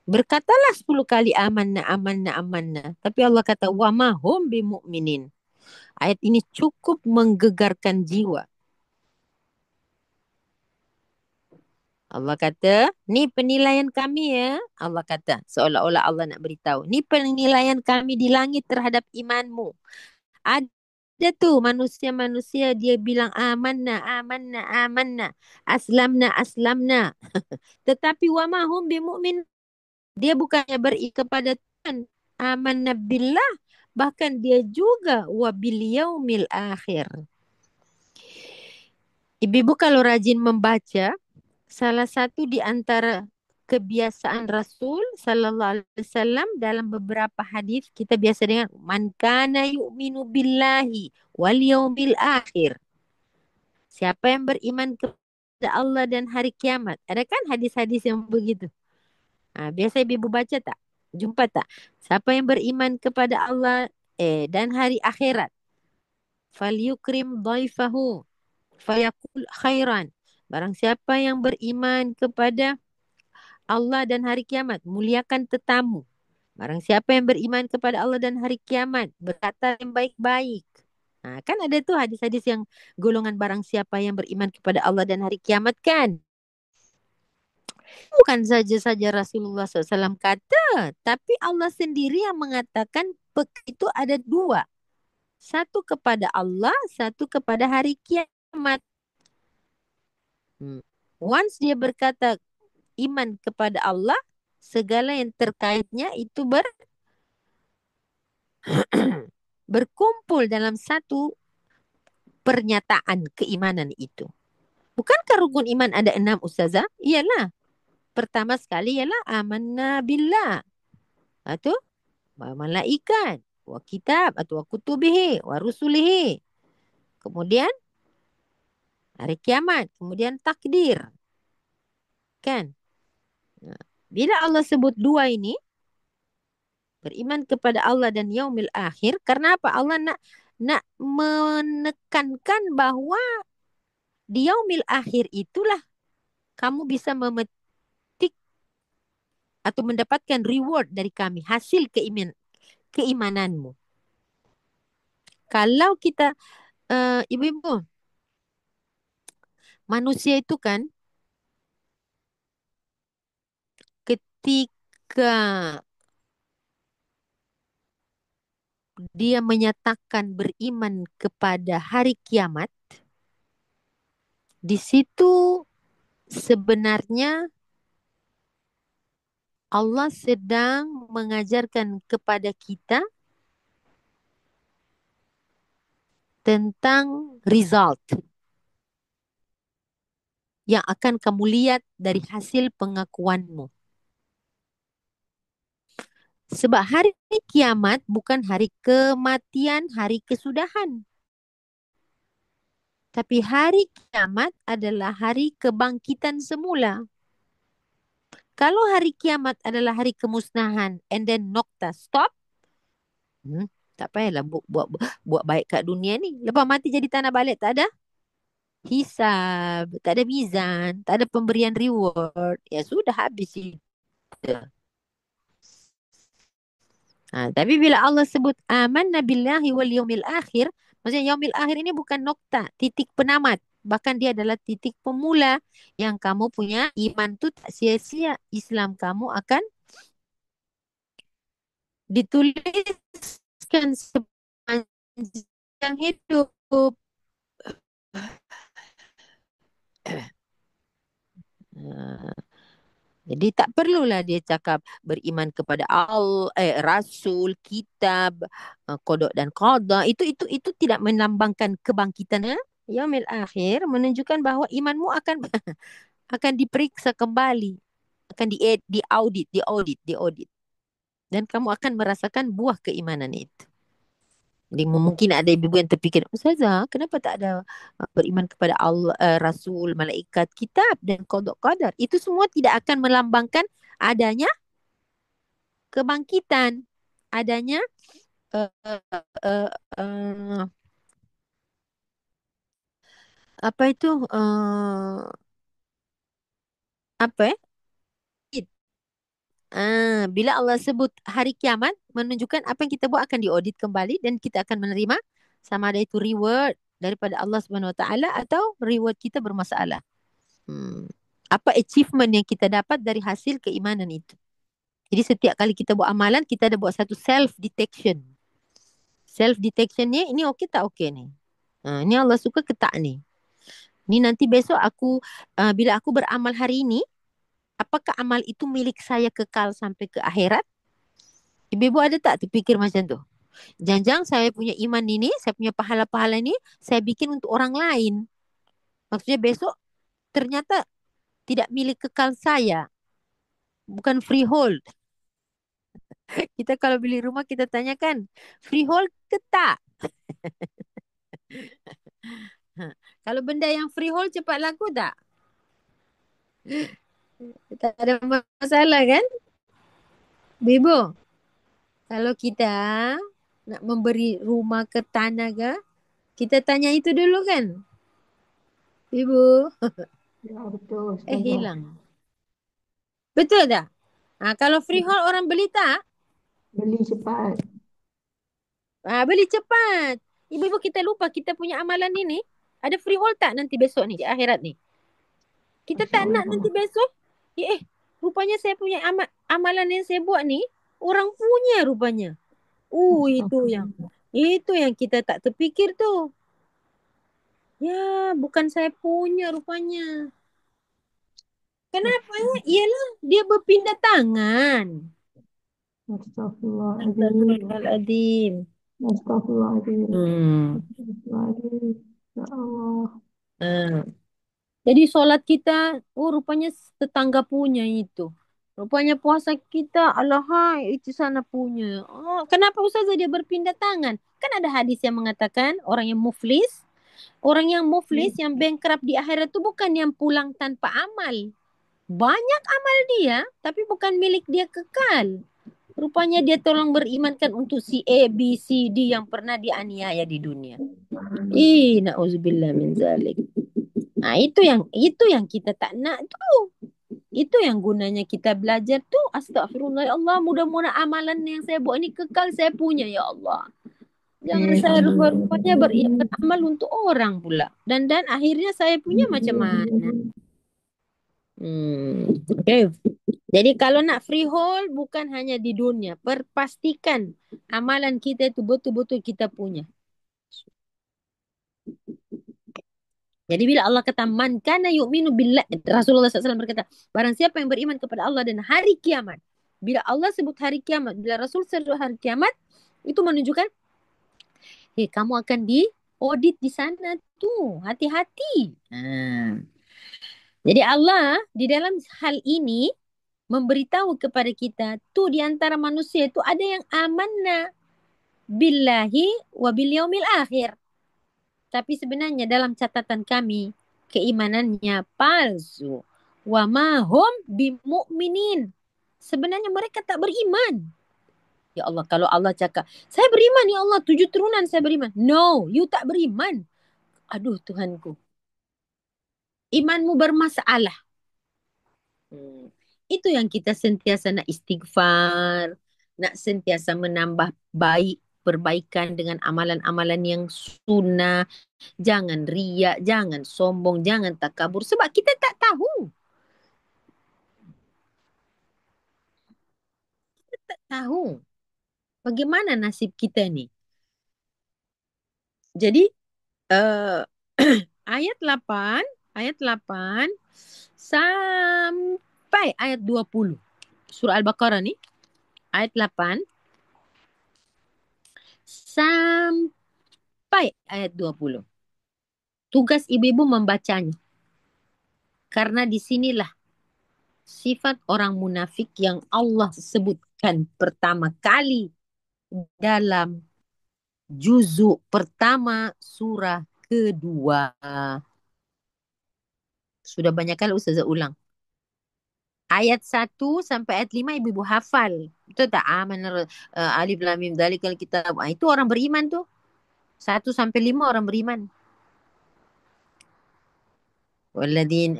Berkatalah 10 kali amanna, amanna, amanna. Tapi Allah kata, wa ma hum bimu'minin. Ayat ini cukup menggegarkan jiwa. Allah kata, ni penilaian kami ya. Allah kata, seolah-olah Allah nak beritahu. Ni penilaian kami di langit terhadap imanmu. Ada tu manusia-manusia dia bilang amanna, amanna, amanna. Aslamna, aslamna. Tetapi wa mahum bimu'min. Dia bukannya beri kepada Tuhan. Amanna billah. Bahkan dia juga wa bil yaumil akhir. Ibu-ibu kalau rajin membaca, salah satu di antara kebiasaan Rasul sallallahu alaihi wasallam dalam beberapa hadis kita biasa dengar man kana yu'minu billahi wal yaumil akhir. Siapa yang beriman kepada Allah dan hari kiamat? Ada kan hadis-hadis yang begitu? Biasa ibu baca tak? Jumpa tak? Siapa yang beriman kepada Allah dan hari akhirat? Falyukrim dhaifahu fayakul khairan. Barang siapa yang beriman kepada Allah dan hari kiamat, muliakan tetamu. Barang siapa yang beriman kepada Allah dan hari kiamat, berkata yang baik-baik. Kan ada tuh hadis-hadis yang golongan barang siapa yang beriman kepada Allah dan hari kiamat kan. Bukan saja Rasulullah SAW kata, tapi Allah sendiri yang mengatakan itu ada dua. Satu kepada Allah, satu kepada hari kiamat. Once dia berkata iman kepada Allah, segala yang terkaitnya itu berkumpul dalam satu pernyataan keimanan itu. Bukankah rukun iman ada 6, Ustazah? Iyalah. Pertama sekali ialah amanna billah. Itu wa malaikat, wa kitab atau wa kutubihi, wa rusulihi. Kemudian hari kiamat, kemudian takdir. Kan? Nah, bila Allah sebut dua ini, beriman kepada Allah dan yaumil akhir, karena apa? Allah nak menekankan bahwa di yaumil akhir itulah kamu bisa memetik atau mendapatkan reward dari kami, hasil keimananmu. Kalau kita, ibu-ibu, manusia itu kan ketika dia menyatakan beriman kepada hari kiamat, di situ sebenarnya Allah sedang mengajarkan kepada kita tentang result yang akan kamu lihat dari hasil pengakuanmu. Sebab hari kiamat bukan hari kematian, hari kesudahan. Tapi hari kiamat adalah hari kebangkitan semula. Kalau hari kiamat adalah hari kemusnahan and then nokta stop, tak payahlah buat baik kat dunia ni. Lepas mati jadi tanah balik, tak ada hisab, tak ada mizan, tak ada pemberian reward. Ya sudah, habis itu. Tapi bila Allah sebut amanna billahi wal yaumil akhir, maksudnya yaumil akhir ini bukan nokta, titik penamat. Bahkan dia adalah titik pemula yang kamu punya iman tu tak sia-sia. Islam kamu akan dituliskan sepanjang hidup. Ah, Jadi tak perlulah dia cakap beriman kepada Rasul, kitab, qada dan qada. Itu tidak melambangkan kebangkitan. Yaumil akhir menunjukkan bahawa imanmu akan akan diperiksa kembali, akan diaudit, dan kamu akan merasakan buah keimanan itu. Jadi mungkin ada ibu yang terfikir, Ustazah, kenapa tak ada beriman kepada Allah, Rasul, malaikat, kitab dan qada qadar? Itu semua tidak akan melambangkan adanya kebangkitan, adanya uh, uh, uh, apa itu apa ya? Bila Allah sebut hari kiamat, menunjukkan apa yang kita buat akan diaudit kembali dan kita akan menerima sama ada itu reward daripada Allah Subhanahu Wa Taala atau reward kita bermasalah. Hmm. Apa achievement yang kita dapat dari hasil keimanan itu? Jadi setiap kali kita buat amalan, kita ada buat satu self detection. Self detectionnya ini okey tak okey ni? Ni Allah suka ke tak ni? Ni nanti besok bila aku beramal hari ini, apakah amal itu milik saya kekal sampai ke akhirat? Ibu-ibu ada tak terfikir macam tu? Jangan-jangan saya punya iman ini, saya punya pahala-pahala ini, saya bikin untuk orang lain. Maksudnya besok ternyata tidak milik kekal saya. Bukan freehold. Kita kalau beli rumah kita tanyakan, freehold ke tak? Kalau benda yang freehold cepat laku tak? Tak ada masalah kan? Ibu, kalau kita nak memberi rumah ke tanah ke, kita tanya itu dulu kan? Ibu, Ya, betul, Ustazah. hilang. Betul tak? Kalau freehold orang beli tak? Beli cepat. Beli cepat. Ibu-ibu kita lupa kita punya amalan ini. Ada freehold tak nanti besok ni di akhirat ni? Kita Masya tak nak nanti Allah. besok. Rupanya saya punya amalan yang saya buat ni orang punya rupanya. Astagfirullah. Itu yang kita tak terfikir tu. Ya, bukan saya punya rupanya. Kenapa? Astagfirullah. Ialah dia berpindah tangan. Astagfirullahaladzim. Astagfirullahaladzim. Astagfirullahaladzim. Hmm. Astagfirullahaladzim. Ya Allah. Ah. Jadi solat kita, oh rupanya tetangga punya itu. Rupanya puasa kita, alahai, itu sana punya. Oh, kenapa Ustazah dia berpindah tangan? Kan ada hadis yang mengatakan orang yang muflis, yang bankrupt di akhirat itu bukan yang pulang tanpa amal. Banyak amal dia, tapi bukan milik dia kekal. Rupanya dia tolong berimankan untuk si A, B, C, D yang pernah dianiaya di dunia. Na'udzubillah min zalik. Nah, itu yang kita tak nak tuh. Itu yang gunanya kita belajar tuh. Astagfirullah ya Allah, mudah-mudahan amalan yang saya buat ini kekal saya punya ya Allah. Jangan saya rupanya beramal untuk orang pula. Dan akhirnya saya punya macam mana? Okay. Jadi kalau nak freehold bukan hanya di dunia. Perpastikan amalan kita itu betul-betul kita punya. Jadi bila Allah kata man kana yu'minu billah, Rasulullah SAW berkata, barang siapa yang beriman kepada Allah dan hari kiamat. Bila Allah sebut hari kiamat, bila Rasul sebut hari kiamat, itu menunjukkan, kamu akan diaudit di sana tuh. Hati-hati. Jadi Allah di dalam hal ini memberitahu kepada kita, tuh di antara manusia itu ada yang amanna billahi wa bil yaumil akhir. Tapi sebenarnya dalam catatan kami, keimanannya palsu. Wa ma hum bimu'minin. Sebenarnya mereka tak beriman. Ya Allah, kalau Allah cakap, saya beriman ya Allah, 7 turunan saya beriman. No, you tak beriman. Aduh Tuhanku. Imanmu bermasalah. Itu yang kita sentiasa nak istighfar, nak sentiasa menambah baik, perbaikan dengan amalan-amalan yang sunnah. Jangan riak, jangan sombong, jangan takabur. Sebab kita tak tahu. Kita tak tahu bagaimana nasib kita ni. Jadi, ayat 8 sampai ayat 20. Surah Al-Baqarah ni, ayat 8 sampai ayat 20. Tugas ibu-ibu membacanya. Karena disinilah sifat orang munafik yang Allah sebutkan pertama kali dalam juzuk pertama surah kedua. Sudah banyak kali Ustazah ulang. Ayat 1 sampai ayat 5 ibu-ibu hafal. Betul tak? Alif lam mim dzalikal kitab. Itu orang beriman tuh. 1 sampai 5 orang beriman. Walladin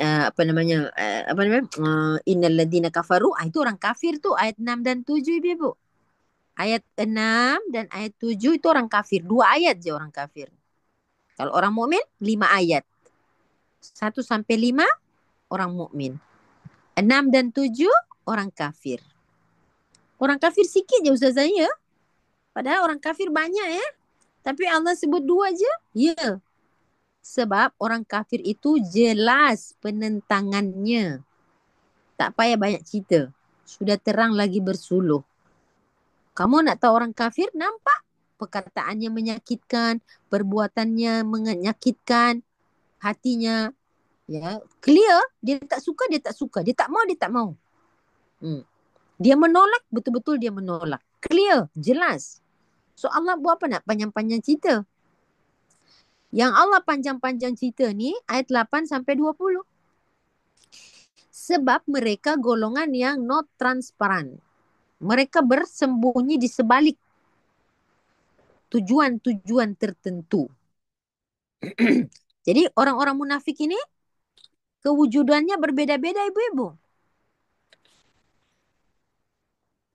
innal ladzina kafaru, itu orang kafir tuh, ayat 6 dan 7 ibu-ibu. Ayat 6 dan ayat 7 itu orang kafir. 2 ayat je orang kafir. Kalau orang mukmin 5 ayat. 1 sampai 5 orang mukmin. 6 dan 7 orang kafir. Orang kafir sikit je Ustazah ya. Padahal orang kafir banyak ya. Tapi Allah sebut 2 je. Ya. Sebab orang kafir itu jelas penentangannya. Tak payah banyak cerita. Sudah terang lagi bersuluh. Kamu nak tahu orang kafir? Nampak perkataannya menyakitkan, perbuatannya menyakitkan, hatinya ya clear. Dia tak suka, dia tak suka. Dia tak mau, dia tak mau. Dia menolak, betul-betul dia menolak. Clear, jelas. So Allah buat apa nak panjang-panjang cerita? Yang Allah panjang-panjang cerita ni ayat 8 sampai 20. Sebab mereka golongan yang not transparan. Mereka bersembunyi di sebalik tujuan-tujuan tertentu. Jadi orang-orang munafik ini kewujudannya berbeda-beda ibu-ibu.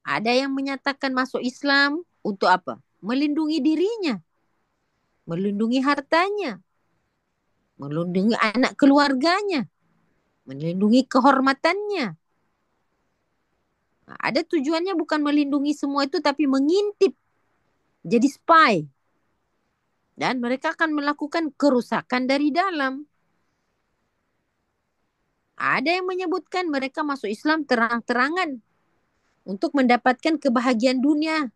Ada yang menyatakan masuk Islam untuk apa? Melindungi dirinya. Melindungi hartanya. Melindungi anak keluarganya. Melindungi kehormatannya. Ada tujuannya bukan melindungi semua itu tapi mengintip. Jadi spy. Dan mereka akan melakukan kerusakan dari dalam. Ada yang menyebutkan mereka masuk Islam terang-terangan. untuk mendapatkan kebahagiaan dunia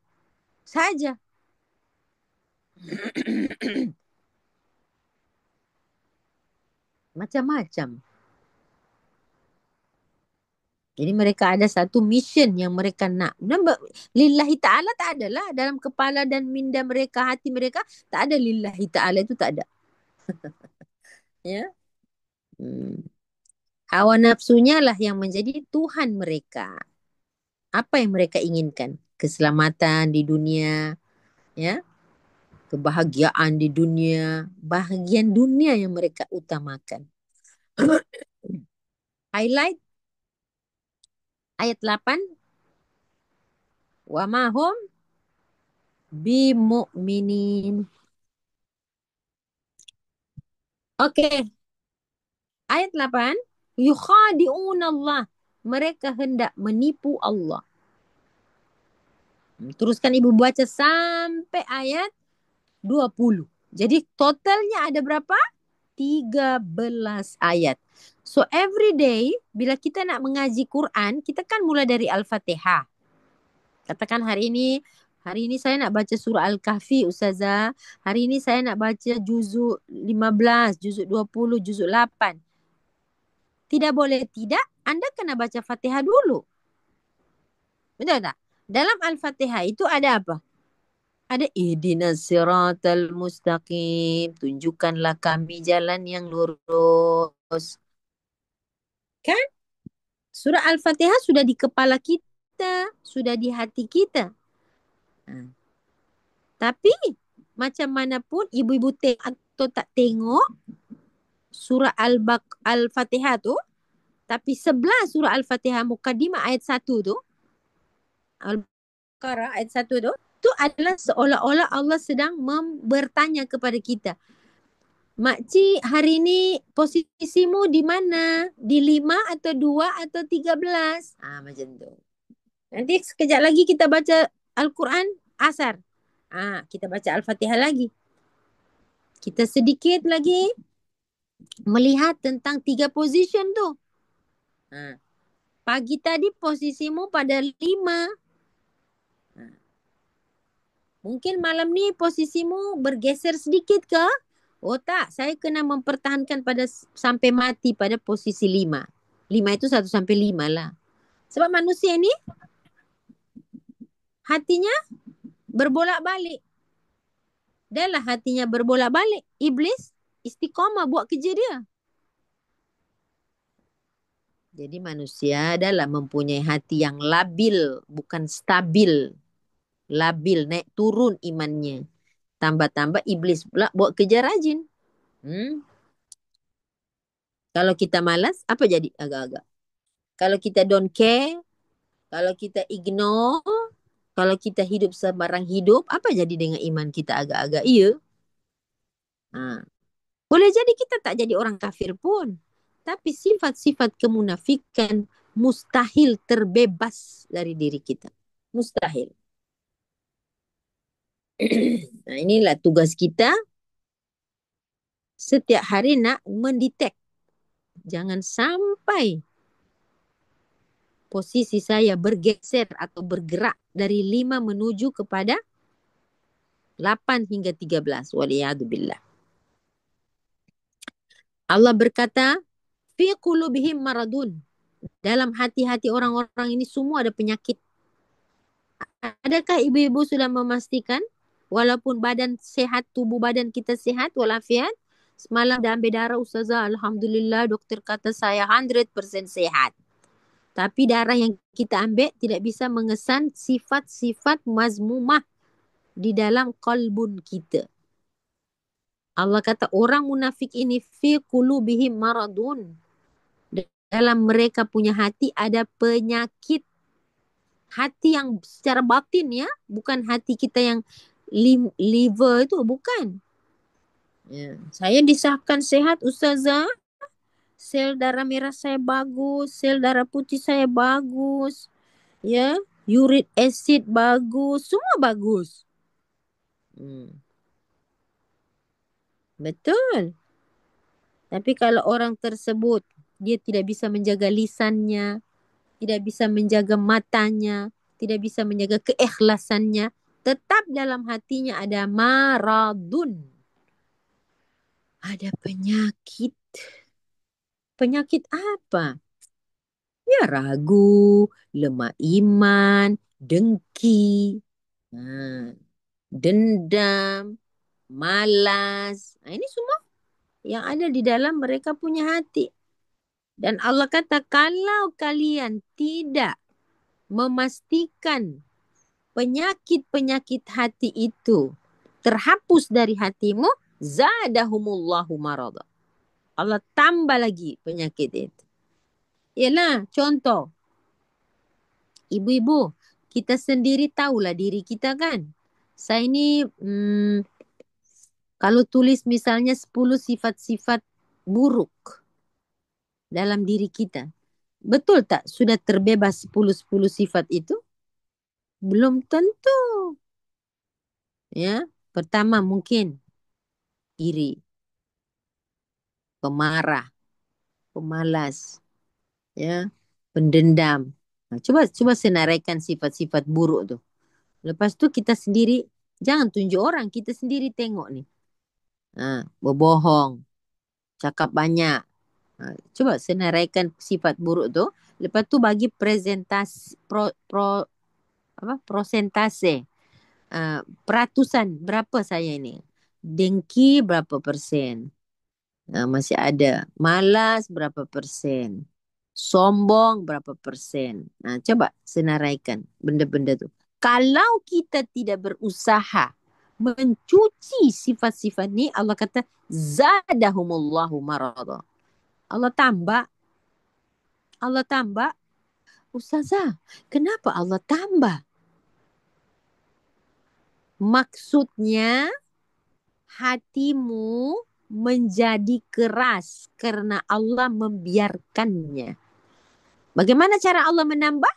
saja. Macam-macam. Jadi mereka ada satu mission yang mereka nak. Lillahi ta'ala tak ada lah dalam kepala dan minda mereka, hati mereka. Tak ada lillahi ta'ala, itu tak ada. Ya. Hawa nafsunya lah yang menjadi Tuhan mereka. Apa yang mereka inginkan? Keselamatan di dunia, ya, kebahagiaan di dunia, bahagian dunia yang mereka utamakan. Highlight ayat 8. Wa mahum bimu'minin. Oke, ayat 8. Yukhadi'un Allah. Mereka hendak menipu Allah. Teruskan ibu baca sampai ayat 20. Jadi totalnya ada berapa? 13 ayat. So every day bila kita nak mengaji Quran, kita kan mulai dari Al-Fatihah. Katakan hari ini saya nak baca surah Al-Kahfi, Ustazah. Hari ini saya nak baca juzuk 15, juzuk 20, juzuk 8. Tidak boleh tidak, Anda kena baca Fatihah dulu. Betul tak? Dalam Al-Fatihah itu ada apa? Ada ihdinas siratal mustaqim. Tunjukkanlah kami jalan yang lurus. Kan? Surah Al-Fatihah sudah di kepala kita. Sudah di hati kita. Tapi macam mana pun ibu-ibu tengok atau tak tengok surah Al-Fatihah tu. Tapi sebelah surah Al-Fatihah Muqaddimah ayat 1 tu. Al-Baqarah ayat 1 tu. Itu adalah seolah-olah Allah sedang bertanya kepada kita. Makcik, hari ni posisimu di mana? Di 5 atau 2 atau 13? Macam tu. Nanti sekejap lagi kita baca Al-Quran asar. Kita baca Al-Fatihah lagi. Kita sedikit lagi melihat tentang 3 position tu. Pagi tadi posisimu pada 5. Mungkin malam ni posisimu bergeser sedikit ke? Oh tak, saya kena mempertahankan pada sampai mati pada posisi 5. 5 itu 1 sampai 5 lah. Sebab manusia ni hatinya berbolak-balik. Dah lah hatinya berbolak-balik. Iblis istiqamah buat kerja dia. Jadi manusia adalah mempunyai hati yang labil, bukan stabil. Labil, naik turun imannya. Tambah-tambah iblis pula buat kerja rajin. Kalau kita malas, apa jadi agak-agak? Kalau kita don't care, kalau kita ignore, kalau kita hidup sembarang hidup, apa jadi dengan iman kita agak-agak? Iya. Boleh jadi kita tak jadi orang kafir pun. Tapi sifat-sifat kemunafikan mustahil terbebas dari diri kita. Mustahil. Nah, inilah tugas kita setiap hari nak mendetek. Jangan sampai posisi saya bergeser atau bergerak dari 5 menuju kepada 8 hingga 13. Waliyahzubillah. Allah berkata, fi qulubihim maradun. Dalam hati-hati orang-orang ini semua ada penyakit. Adakah ibu-ibu sudah memastikan walaupun badan sehat, tubuh badan kita sehat walafiat? Semalam dah ambil darah Ustazah, Alhamdulillah doktor kata saya 100% sehat. Tapi darah yang kita ambil tidak bisa mengesan sifat-sifat mazmumah di dalam qalbun kita. Allah kata orang munafik ini fi qulubihim maradun. Dalam mereka punya hati ada penyakit. Hati yang secara batin ya, bukan hati kita yang liver itu, bukan. Ya. Saya disahkan sehat Ustazah. Sel darah merah saya bagus, sel darah putih saya bagus. Ya, uric acid bagus, semua bagus. Betul. Tapi kalau orang tersebut dia tidak bisa menjaga lisannya, tidak bisa menjaga matanya, tidak bisa menjaga keikhlasannya, tetap dalam hatinya ada maradun, ada penyakit. Penyakit apa? Ya ragu, lemah iman, dengki, nah, dendam, malas. Nah, ini semua yang ada di dalam mereka punya hati. Dan Allah kata, kalau kalian tidak memastikan penyakit-penyakit hati itu terhapus dari hatimu, zadahumullahu marada. Allah tambah lagi penyakit itu. Yalah, contoh, ibu-ibu, kita sendiri tahulah diri kita kan. Saya ini kalau tulis misalnya 10 sifat-sifat buruk dalam diri kita. Betul tak sudah terbebas 10 sifat itu? Belum tentu. Ya, pertama mungkin iri, pemarah, pemalas, ya, pendendam. Nah, coba senaraikan sifat-sifat buruk tuh. Lepas tu kita sendiri jangan tunjuk orang, kita sendiri tengok nih. Berbohong, cakap banyak. Coba senaraikan sifat buruk tu. Lepas tu bagi presentasi prosentase. Peratusan berapa saya ini? Dengki berapa persen? Masih ada. Malas berapa persen? Sombong berapa persen? Coba senaraikan benda-benda tu. Kalau kita tidak berusaha mencuci sifat-sifat ni, Allah kata zadahumullahu marada. Allah tambah. Allah tambah. Ustazah, kenapa Allah tambah? Maksudnya hatimu menjadi keras karena Allah membiarkannya. Bagaimana cara Allah menambah?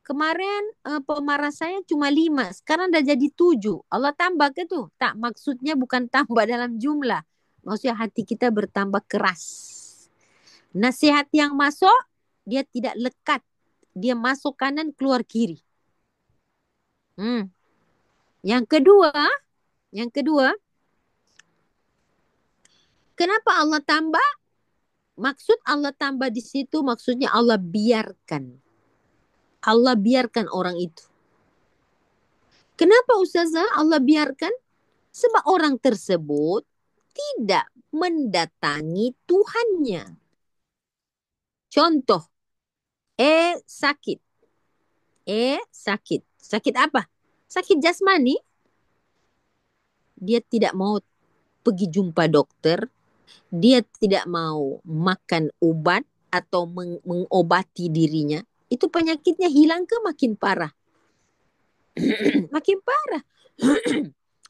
Kemarin pemarah saya cuma 5, sekarang dah jadi 7. Allah tambah ke tu? Tak, maksudnya bukan tambah dalam jumlah. Maksudnya hati kita bertambah keras. Nasihat yang masuk, dia tidak lekat. Dia masuk kanan, keluar kiri. Yang kedua, kenapa Allah tambah? Maksud Allah tambah di situ, maksudnya Allah biarkan. Allah biarkan orang itu. Kenapa Ustazah Allah biarkan? Sebab orang tersebut tidak mendatangi Tuhannya. Contoh, sakit. Sakit. Sakit apa? Sakit jasmani. Dia tidak mau pergi jumpa dokter. Dia tidak mau makan obat atau mengobati dirinya. Itu penyakitnya hilang ke makin parah? Makin parah.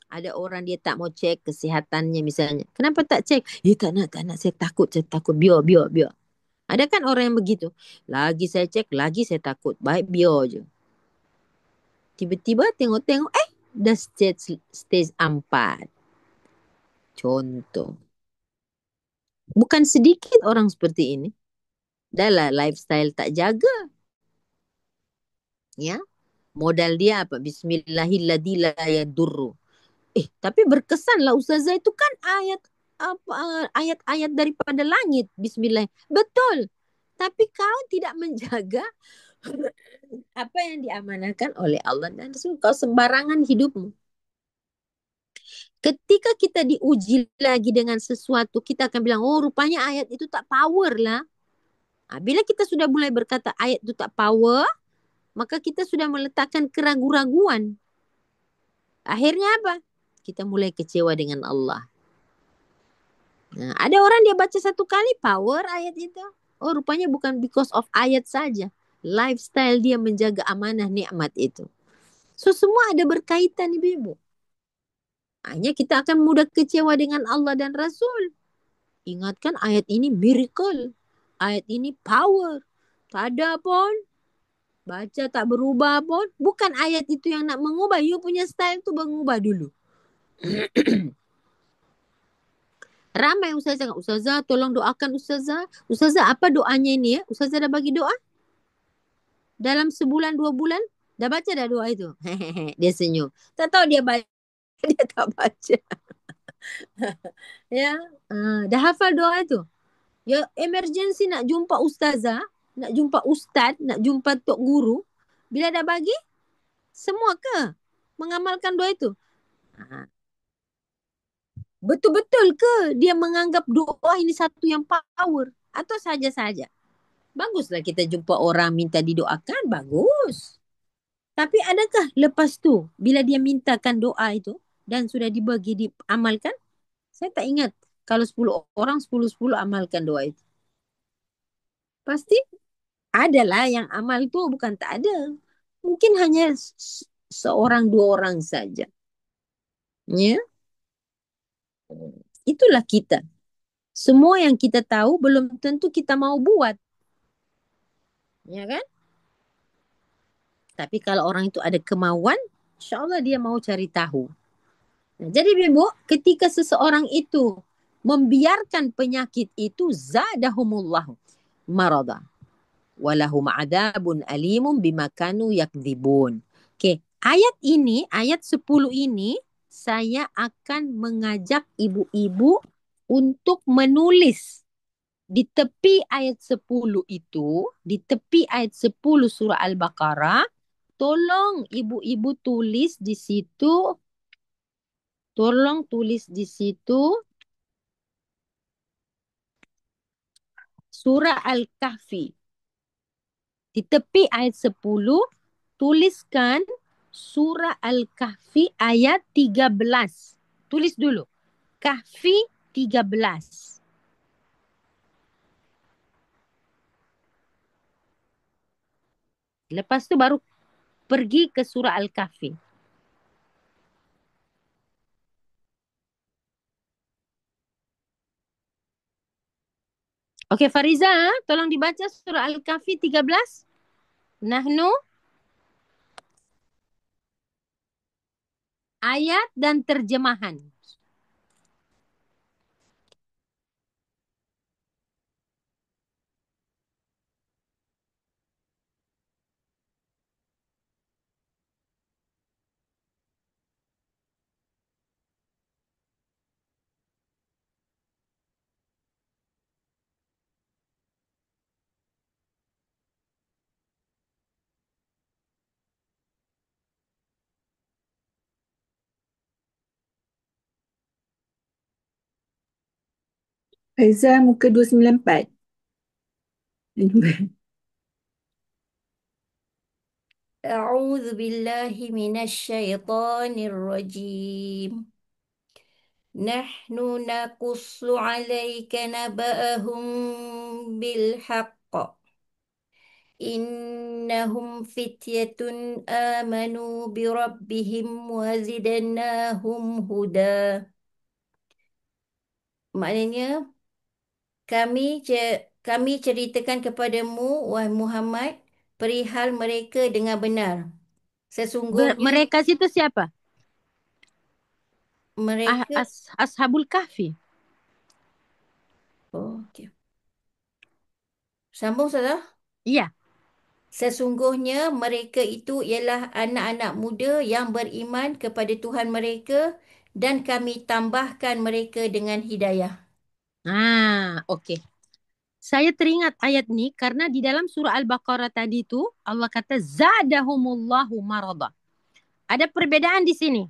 Ada orang dia tak mau cek kesihatannya misalnya. Kenapa tak cek? Tak nak. Saya takut. Biar. Ada kan orang yang begitu. Lagi saya cek, lagi saya takut. Baik, biar je. Tiba-tiba tengok-tengok, dah stage 4. Contoh. Bukan sedikit orang seperti ini. Dah lah lifestyle tak jaga. Ya. Modal dia apa? Bismillahilladzi la yadurru. Tapi berkesan lah Ustazah, itu kan ayat-ayat daripada langit. Bismillah. Betul. Tapi kau tidak menjaga apa yang diamanahkan oleh Allah dan Rasul. Kau sembarangan hidupmu. Ketika kita diuji lagi dengan sesuatu, kita akan bilang, oh rupanya ayat itu tak power lah. Bila kita sudah mulai berkata ayat itu tak power, maka kita sudah meletakkan keraguan-raguan. Akhirnya apa? Kita mulai kecewa dengan Allah. Ada orang dia baca 1 kali, power ayat itu. Oh rupanya bukan because of ayat saja. Lifestyle dia menjaga amanah nikmat itu. So semua ada berkaitan ibu-ibu. Hanya kita akan mudah kecewa dengan Allah dan Rasul. Ingatkan ayat ini miracle. Ayat ini power. Tak ada pun. Baca tak berubah pun. Bukan ayat itu yang nak mengubah. You punya style tu mengubah dulu. Ramai Ustazah cakap, Ustazah tolong doakan Ustazah. Ustazah apa doanya ini ya? Ustazah dah bagi doa? dalam sebulan 2 bulan dah baca dah doa itu. Dia senyum. Tak tahu dia baca, dia tak baca. Ya, dah hafal doa itu. Ya, emergency nak jumpa ustazah, nak jumpa ustaz, nak jumpa tok guru. Bila dah bagi, semua ke mengamalkan doa itu? Ha. Betul-betul ke dia menganggap doa ini satu yang power? Atau saja-saja? Baguslah kita jumpa orang minta didoakan, bagus. Tapi adakah lepas tu, bila dia mintakan doa itu dan sudah dibagi, diamalkan? Saya tak ingat. Kalau 10 orang, 10-10 amalkan doa itu. Pasti adalah yang amal itu, bukan tak ada. Mungkin hanya seorang, 2 orang saja. Ya, itulah kita. Semua yang kita tahu belum tentu kita mau buat. Ya kan? Tapi kalau orang itu ada kemauan, insya Allah dia mau cari tahu. Nah, jadi Ibu, ketika seseorang itu membiarkan penyakit itu, zadahumullahu marada walahum adabun alimun bima kanu yakdzibun. Okey, ayat ini, ayat 10 ini saya akan mengajak ibu-ibu untuk menulis di tepi ayat 10 itu, di tepi ayat 10 surah Al-Baqarah, tolong ibu-ibu tulis di situ, tolong tulis di situ surah Al-Kahfi. Di tepi ayat 10, tuliskan surah Al-Kahfi ayat 13. Tulis dulu. Kahfi 13. Lepas tu baru pergi ke surah Al-Kahfi. Okey Fariza, tolong dibaca surah Al-Kahfi 13. Nahnu, ayat dan terjemahan. Faizal muka 294. أعوذ بالله من الشيطان الرجيم نحن نقص عليك نبأهم بالحق إنهم فتية آمنوا بربهم وزدناهم هدى. Maknanya kami ceritakan kepadamu wahai Muhammad perihal mereka dengan benar. Sesungguhnya Mereka situ siapa? mereka Ashabul Kahfi. okey. Sambung salah. Iya. Sesungguhnya mereka itu ialah anak-anak muda yang beriman kepada Tuhan mereka dan kami tambahkan mereka dengan hidayah. Okey. Saya teringat ayat ni karena di dalam surah Al-Baqarah tadi tu Allah kata zadahumullahu marada. Ada perbedaan di sini.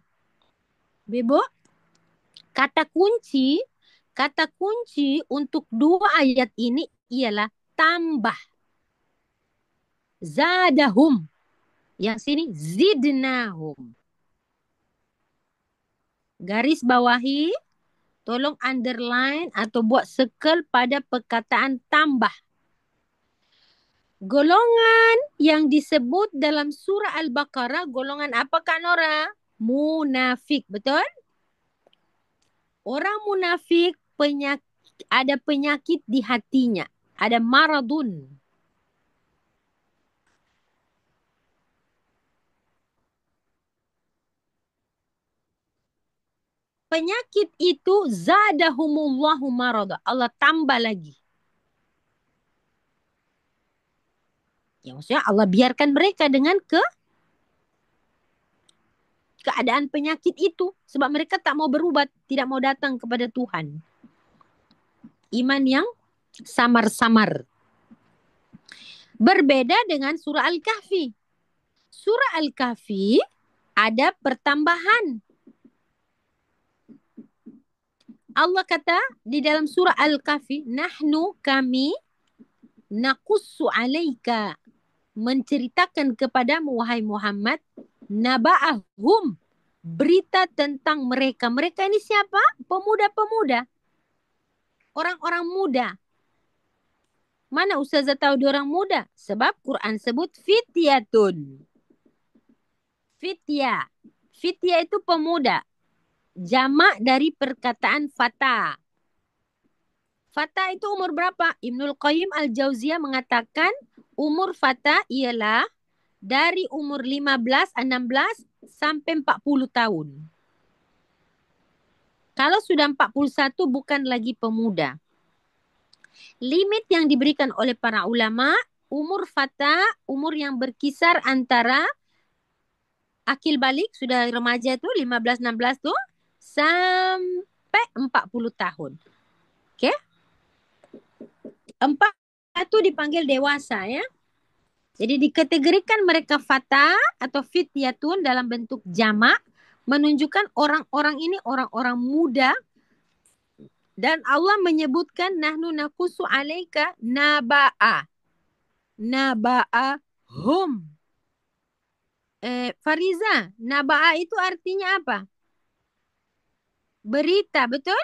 Bebo, kata kunci untuk 2 ayat ini ialah tambah. Zadahum. Yang sini zidnahum. Garis bawahi, tolong underline atau buat circle pada perkataan tambah. Golongan yang disebut dalam surah Al-Baqarah, golongan apa Kak Nora? Munafik, betul? Orang munafik ada penyakit di hatinya. Ada maradun. Penyakit itu zadahumullahu marada. Allah tambah lagi. Ya maksudnya Allah biarkan mereka dengan keadaan penyakit itu. Sebab mereka tak mau berubat, tidak mau datang kepada Tuhan. Iman yang samar-samar. Berbeda dengan surah Al-Kahfi. Surah Al-Kahfi ada pertambahan. Allah kata di dalam surah Al-Kahfi, nahnu kami naqussu alaika, menceritakan kepadamu wahai Muhammad, naba'ahum, berita tentang mereka. Mereka ini siapa? Pemuda-pemuda. Orang-orang muda. Mana Ustazah tahu dia orang muda? Sebab Quran sebut fityatun. Fitya. Fitya itu pemuda. Jamak dari perkataan fata. Fata itu umur berapa? Ibnul Qayyim Al-Jauziyah mengatakan umur fata ialah dari umur 15, 16 sampai 40 tahun. Kalau sudah 41 bukan lagi pemuda. Limit yang diberikan oleh para ulama, umur fata, umur yang berkisar antara akil balik, sudah remaja tu 15, 16 tu, sampai 40 tahun. Okey? 4 itu dipanggil dewasa ya. Jadi dikategorikan mereka fata atau fityatun dalam bentuk jamak, menunjukkan orang-orang ini orang-orang muda, dan Allah menyebutkan nahnu nakusu alaika naba'a. Naba'ahum. Fariza, naba'a itu artinya apa? Berita, betul?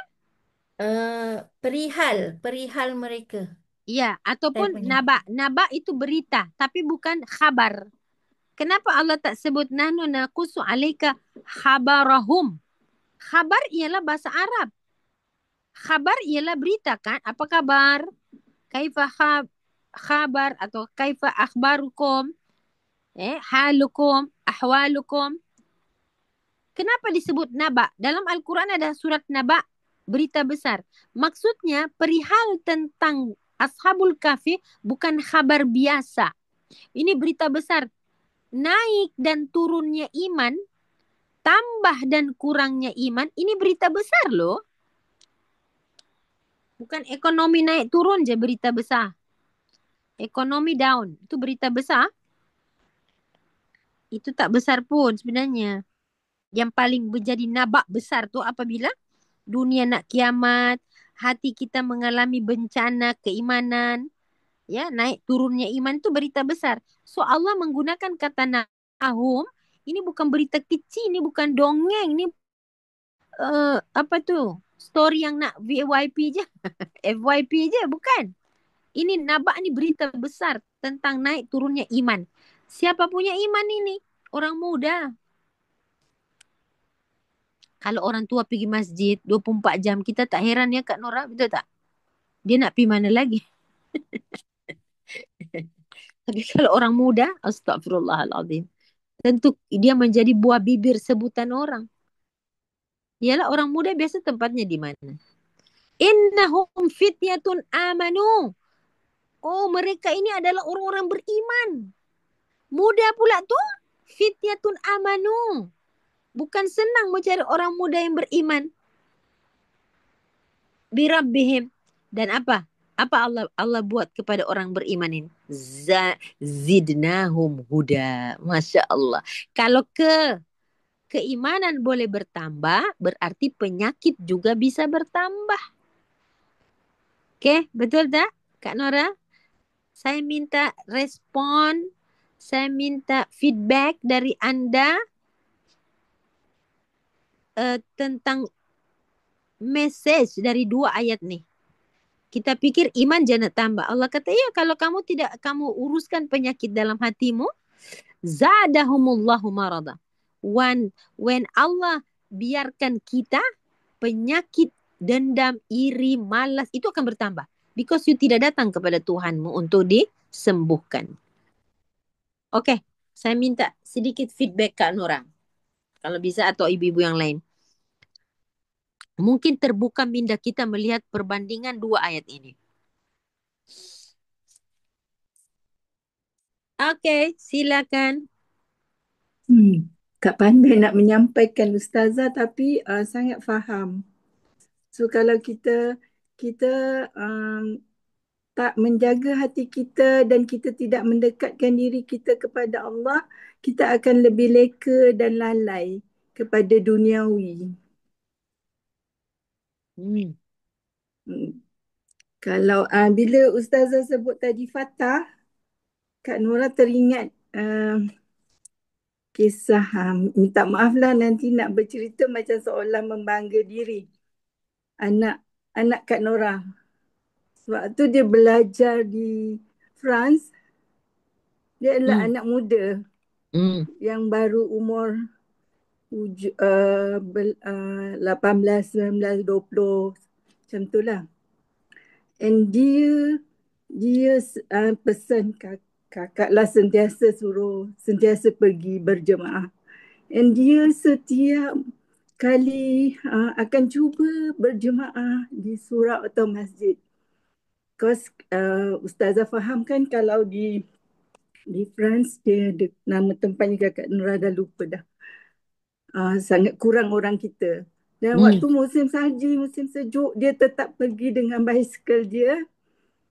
Perihal mereka. Ya, Saya ataupun punya. naba. Naba itu berita, tapi bukan khabar. Kenapa Allah tak sebut nahnu naqusu alaika khabarahum? Khabar ialah bahasa Arab. Khabar ialah berita kan? Apa kabar? Kaifa khabar atau kaifa akhbarukum? Halukum, ahwalukum. Kenapa disebut naba? Dalam Al-Quran ada surat naba, berita besar. Maksudnya perihal tentang Ashabul Kahfi bukan khabar biasa. Ini berita besar. Naik dan turunnya iman, tambah dan kurangnya iman, ini berita besar loh. Bukan ekonomi naik turun je berita besar. Ekonomi down, itu berita besar. Itu tak besar pun sebenarnya. Yang paling menjadi nabak besar tu apabila dunia nak kiamat, hati kita mengalami bencana keimanan, ya, naik turunnya iman itu berita besar. So Allah menggunakan kata nahum, ini bukan berita kecil, ini bukan dongeng, ini apa tu? Story yang nak VYP je, FYP je, bukan. Ini nabak ni berita besar tentang naik turunnya iman. Siapa punya iman ini? Orang muda. Kalau orang tua pergi masjid 24 jam, kita tak heran ya Kak Nora, betul tak? Dia nak pergi mana lagi? Tapi kalau orang muda, astagfirullahaladzim, tentu dia menjadi buah bibir sebutan orang. Ialah orang muda biasa tempatnya di mana? Innahum fityatun amanu. Oh, mereka ini adalah orang-orang beriman. Muda pula tu, fityatun amanu. Bukan senang mencari orang muda yang beriman. Birabbihim. Dan apa? Apa Allah buat kepada orang beriman ini? Zidnahum huda. Masya Allah. Kalau keimanan boleh bertambah, berarti penyakit juga bisa bertambah. Okey, betul tak Kak Nora? Saya minta respon, saya minta feedback dari anda tentang message dari 2 ayat ni. Kita fikir iman jangan tambah. Allah kata, ya kalau kamu tidak kamu uruskan penyakit dalam hatimu, zadahumullahu marada. When Allah biarkan kita, penyakit, dendam, iri, malas itu akan bertambah. Because you tidak datang kepada Tuhanmu untuk disembuhkan. Okey, saya minta sedikit feedback Kak Nora. Kalau bisa atau ibu-ibu yang lain. Mungkin terbuka minda kita melihat perbandingan 2 ayat ini. Okey, silakan. Tak pandai nak menyampaikan Ustazah tapi sangat faham. So kalau kita tak menjaga hati kita dan kita tidak mendekatkan diri kita kepada Allah, kita akan lebih leka dan lalai kepada duniawi. Hmm. Hmm. Kalau bila Ustazah sebut tadi Fatah, Kak Nora teringat kisah, minta maaf lah nanti nak bercerita macam seolah membangga diri. Anak Kak Nora. Sebab tu dia belajar di France. Dia adalah Hmm. anak muda Hmm. yang baru umur 18, 19, 20 macam tu lah. And dia pesan kakak lah sentiasa pergi berjemaah. And dia setiap kali akan cuba berjemaah di surau atau masjid. Because Ustazah faham kan kalau di France dia ada nama tempatnya kakak Nura dah lupa dah. Sangat kurang orang kita. Dan Hmm. waktu musim salji, musim sejuk, dia tetap pergi dengan basikal dia.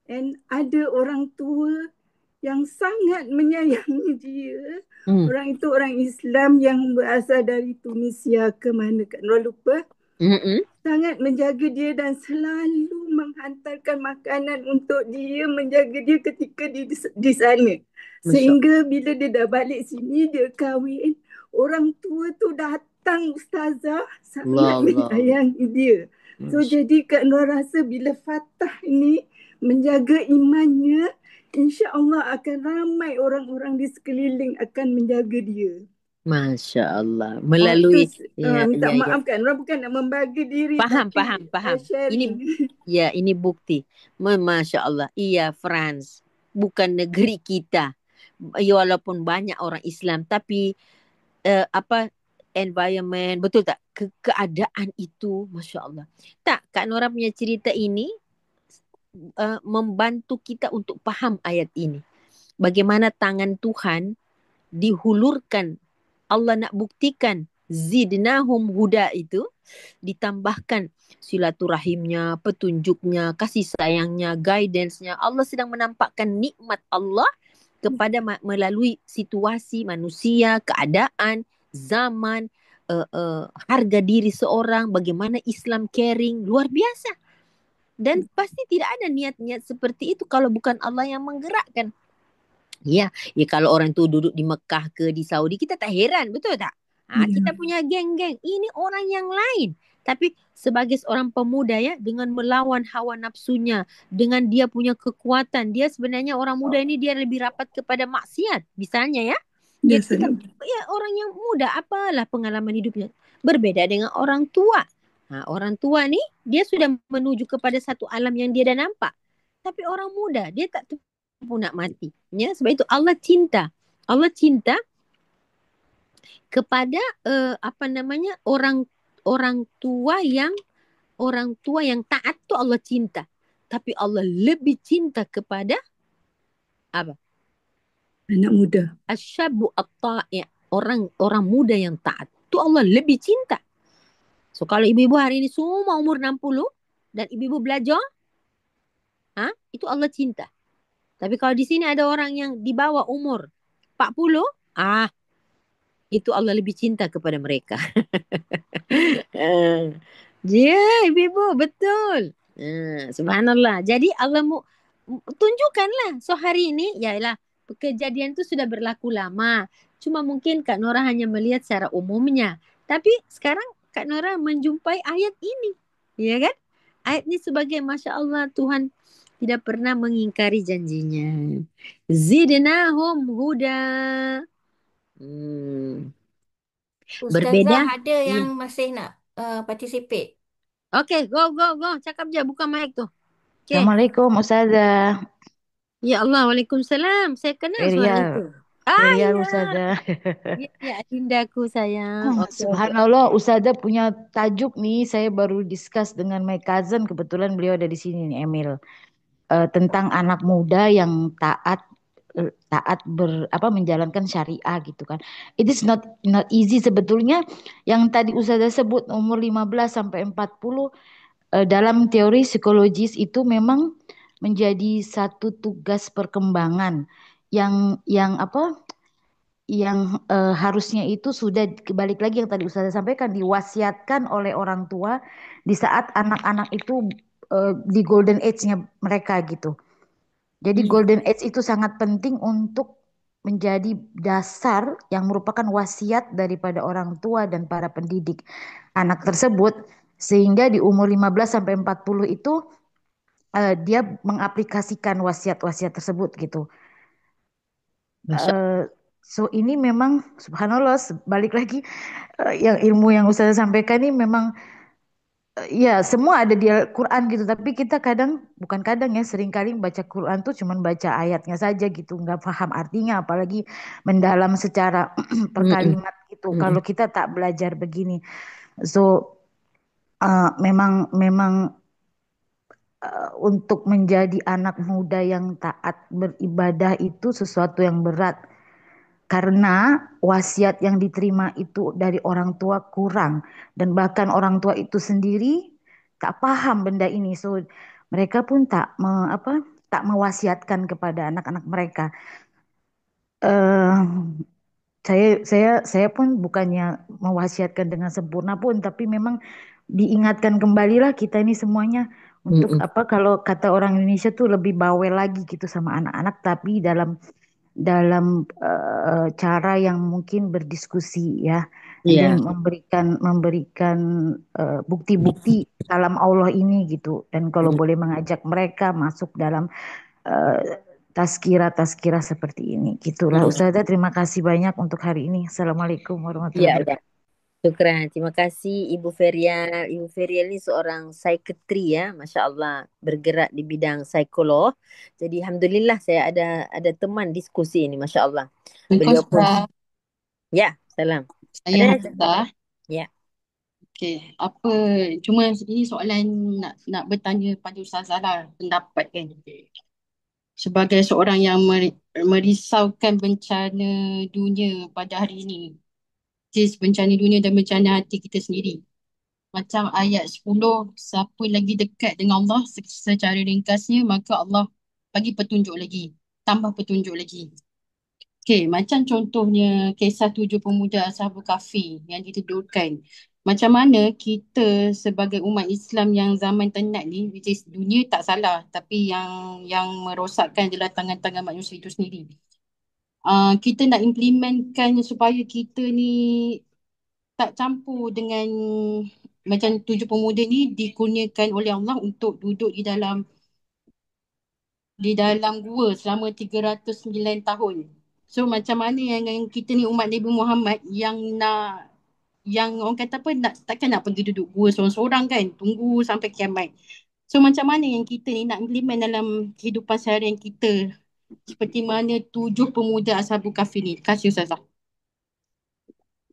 And ada orang tua yang sangat menyayangi dia. Hmm. Orang itu orang Islam yang berasal dari Tunisia ke mana Kak Nura lupa. Hmm. Sangat menjaga dia dan selalu menghantarkan makanan untuk dia, menjaga dia ketika di sana. Sehingga bila dia dah balik sini, dia kahwin, orang tua tu datang Ustazah sangat Allah. menyayangi dia. So jadi Kak Nur rasa bila Fatah ni menjaga imannya, insya-Allah akan ramai orang-orang di sekeliling akan menjaga dia. Masya Allah. Itu Melalui ya minta ya ya. maaf kan, Nur bukan nak membangga diri Faham, tapi faham. Ini sharing. ya ini bukti. Masya Allah. Iya, France bukan negeri kita. Ya, walaupun banyak orang Islam tapi environment, betul tak? Keadaan itu, Masya Allah. Tak, Kak Nora punya cerita ini membantu kita untuk faham ayat ini. Bagaimana tangan Tuhan dihulurkan. Allah nak buktikan zidnahum huda itu ditambahkan silaturahimnya, petunjuknya, kasih sayangnya, guidance-nya. Allah sedang menampakkan nikmat Allah kepada melalui situasi manusia, keadaan, zaman, harga diri seorang, bagaimana Islam caring, luar biasa. Dan pasti tidak ada niat-niat seperti itu kalau bukan Allah yang menggerakkan. Ya kalau orang tu duduk di Mekah ke di Saudi, kita tak heran, betul tak? Kita punya geng-geng, ini orang yang lain. Tapi sebagai seorang pemuda ya, dengan melawan hawa nafsunya, dengan dia punya kekuatan, dia sebenarnya orang muda ini dia lebih rapat kepada maksiat, misalnya ya. Ya kita orang yang muda, apalah pengalaman hidupnya. Berbeda dengan orang tua. Orang tua ni dia sudah menuju kepada satu alam yang dia dah nampak. Tapi orang muda dia tak pun nak mati. Ya, sebab itu Allah cinta. Allah cinta kepada orang tua yang taat tu Allah cinta. Tapi Allah lebih cinta kepada apa? Anak muda. Asyabu at-ta'i', orang muda yang taat. Tu Allah lebih cinta. So kalau ibu-ibu hari ini semua umur 60 dan ibu-ibu belajar, itu Allah cinta. Tapi kalau di sini ada orang yang di bawah umur 40, itu Allah lebih cinta kepada mereka. Ya, ibu-ibu, betul. Subhanallah. Jadi Allah tunjukkanlah. So hari ini, yalah, kejadian itu sudah berlaku lama. Cuma mungkin Kak Nora hanya melihat secara umumnya. Tapi sekarang Kak Nora menjumpai ayat ini. Ya kan? Ayat ini sebagai Masya Allah, Tuhan tidak pernah mengingkari janjinya. Zidnahum huda. Berbeda. Ustazah ada yang masih nak participate. Okay, go. Cakap je, buka mic tu. Okay. Assalamualaikum Ustazah. Ya Allah, Waalaikumsalam. Saya kenal suara itu. Ferial Ya. Ustazah. Ya, Adindaku sayang. Okay. Subhanallah, Ustazah punya tajuk nih, saya baru discuss dengan my cousin, kebetulan beliau ada di sini nih, Emil. Tentang anak muda yang taat taat menjalankan syariah gitu kan. It is not easy sebetulnya. Yang tadi Ustazah sebut umur 15 sampai 40 dalam teori psikologis itu memang menjadi satu tugas perkembangan yang harusnya itu sudah balik lagi yang tadi Ustazah sampaikan, diwasiatkan oleh orang tua di saat anak-anak itu di golden age-nya mereka gitu. Jadi golden age itu sangat penting untuk menjadi dasar yang merupakan wasiat daripada orang tua dan para pendidik anak tersebut, sehingga di umur 15 sampai 40 itu dia mengaplikasikan wasiat-wasiat tersebut gitu. Masya Eh, so ini memang subhanallah, balik lagi yang ilmu yang Ustazah sampaikan ini memang ya semua ada di Al-Quran gitu, tapi kita bukan kadang ya, seringkali baca Quran tuh cuman baca ayatnya saja gitu, nggak paham artinya, apalagi mendalam secara per Mm-mm. kalimat gitu. Mm-mm. Kalau kita tak belajar begini, so memang untuk menjadi anak muda yang taat beribadah itu sesuatu yang berat. Karena wasiat yang diterima itu dari orang tua kurang. Dan bahkan orang tua itu sendiri tak paham benda ini. So mereka pun tak mewasiatkan kepada anak-anak mereka. eh saya pun bukannya mewasiatkan dengan sempurna pun, tapi memang diingatkan kembalilah kita ini semuanya untuk Mm-mm. kalau kata orang Indonesia tuh lebih bawel lagi gitu sama anak-anak, tapi dalam dalam cara yang mungkin berdiskusi ya, and then Iya. memberikan bukti-bukti kalam Allah ini gitu, dan kalau Mm. boleh mengajak mereka masuk dalam taskira-taskira seperti ini. Gitulah Mm. Ustazah, terima kasih banyak untuk hari ini. Assalamualaikum Iya, warahmatullahi iya. wabarakatuh. Syukran. Terima kasih Ibu Ferial. Ibu Ferial ini seorang psikiatri ya, Masya Allah. Bergerak di bidang psikolog. Jadi Alhamdulillah saya ada teman diskusi ini, Masya Allah. Beliau pun, Ustazah, ya, salam. saya Ada, Hamzah. ya. Okey, cuma ini soalan nak bertanya pada Ustazah lah pendapat kan. Sebagai seorang yang merisaukan bencana dunia pada hari ini. Bencana dunia dan bencana hati kita sendiri. Macam ayat 10, siapa lagi dekat dengan Allah secara ringkasnya, maka Allah bagi petunjuk lagi. Tambah petunjuk lagi. Okey, macam contohnya kisah 7 pemuda Ashabul Kahfi yang ditidurkan. Macam mana kita sebagai umat Islam yang zaman tenat ni, which is dunia tak salah, tapi yang merosakkan adalah tangan-tangan manusia itu sendiri. Kita nak implementkan supaya kita ni tak campur dengan macam 7 pemuda ni dikurniakan oleh Allah untuk duduk di dalam gua selama 309 tahun. So macam mana yang kita ni umat Nabi Muhammad yang orang kata apa, takkan nak pergi duduk gua seorang-seorang kan, tunggu sampai kiamat. So macam mana yang kita ni nak implement dalam kehidupan seharian kita seperti mana 7 pemuda Ashabul Kahfi ni. Terima kasih Ustazah.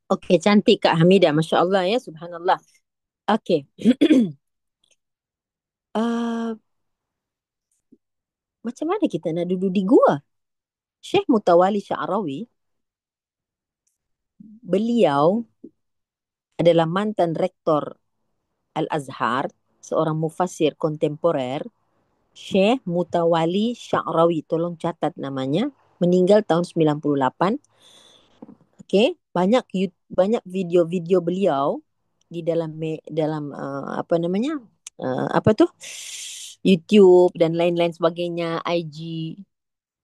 Okey, cantik Kak Hamidah. Masya Allah ya, Subhanallah. Okey. uh, Macam mana kita nak duduk di gua? Syekh Mutawali Sya'rawi, beliau adalah mantan rektor Al-Azhar, seorang mufassir kontemporer. Syekh Mutawali Sya'rawi, tolong catat namanya, meninggal tahun 98. Okey, banyak video-video beliau di dalam apa namanya? Apa tu? YouTube dan lain-lain sebagainya, IG,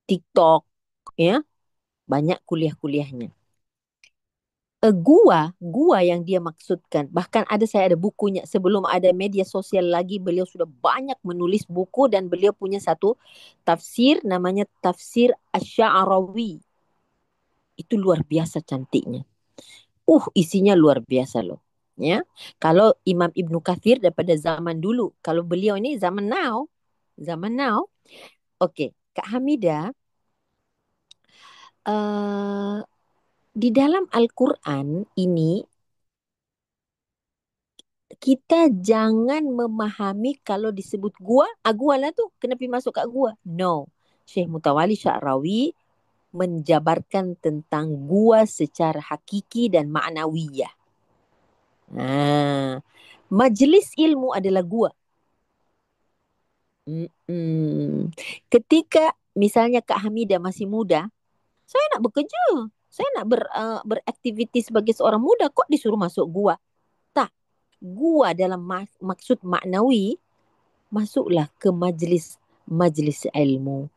TikTok, ya. Banyak kuliah-kuliahnya. Gua yang dia maksudkan, bahkan saya ada bukunya. Sebelum ada media sosial lagi, beliau sudah banyak menulis buku dan beliau punya satu tafsir namanya Tafsir Asy-Sya'rawi. Itu luar biasa cantiknya. Isinya luar biasa loh. Ya. Kalau Imam Ibnu Katsir daripada zaman dulu, kalau beliau ini zaman now. Zaman now. Okey, Kak Hamidah, di dalam Al-Quran ini kita jangan memahami kalau disebut gua lah tu kena pergi masuk kat gua. No. Syekh Mutawali Sya'rawi menjabarkan tentang gua secara hakiki dan ma'nawiyah. Majlis ilmu adalah gua. Ketika misalnya Kak Hamidah masih muda, saya nak bekerja, saya nak beraktiviti sebagai seorang muda, kok disuruh masuk gua? Tak, gua dalam maksud maknawi, masuklah ke majlis ilmu,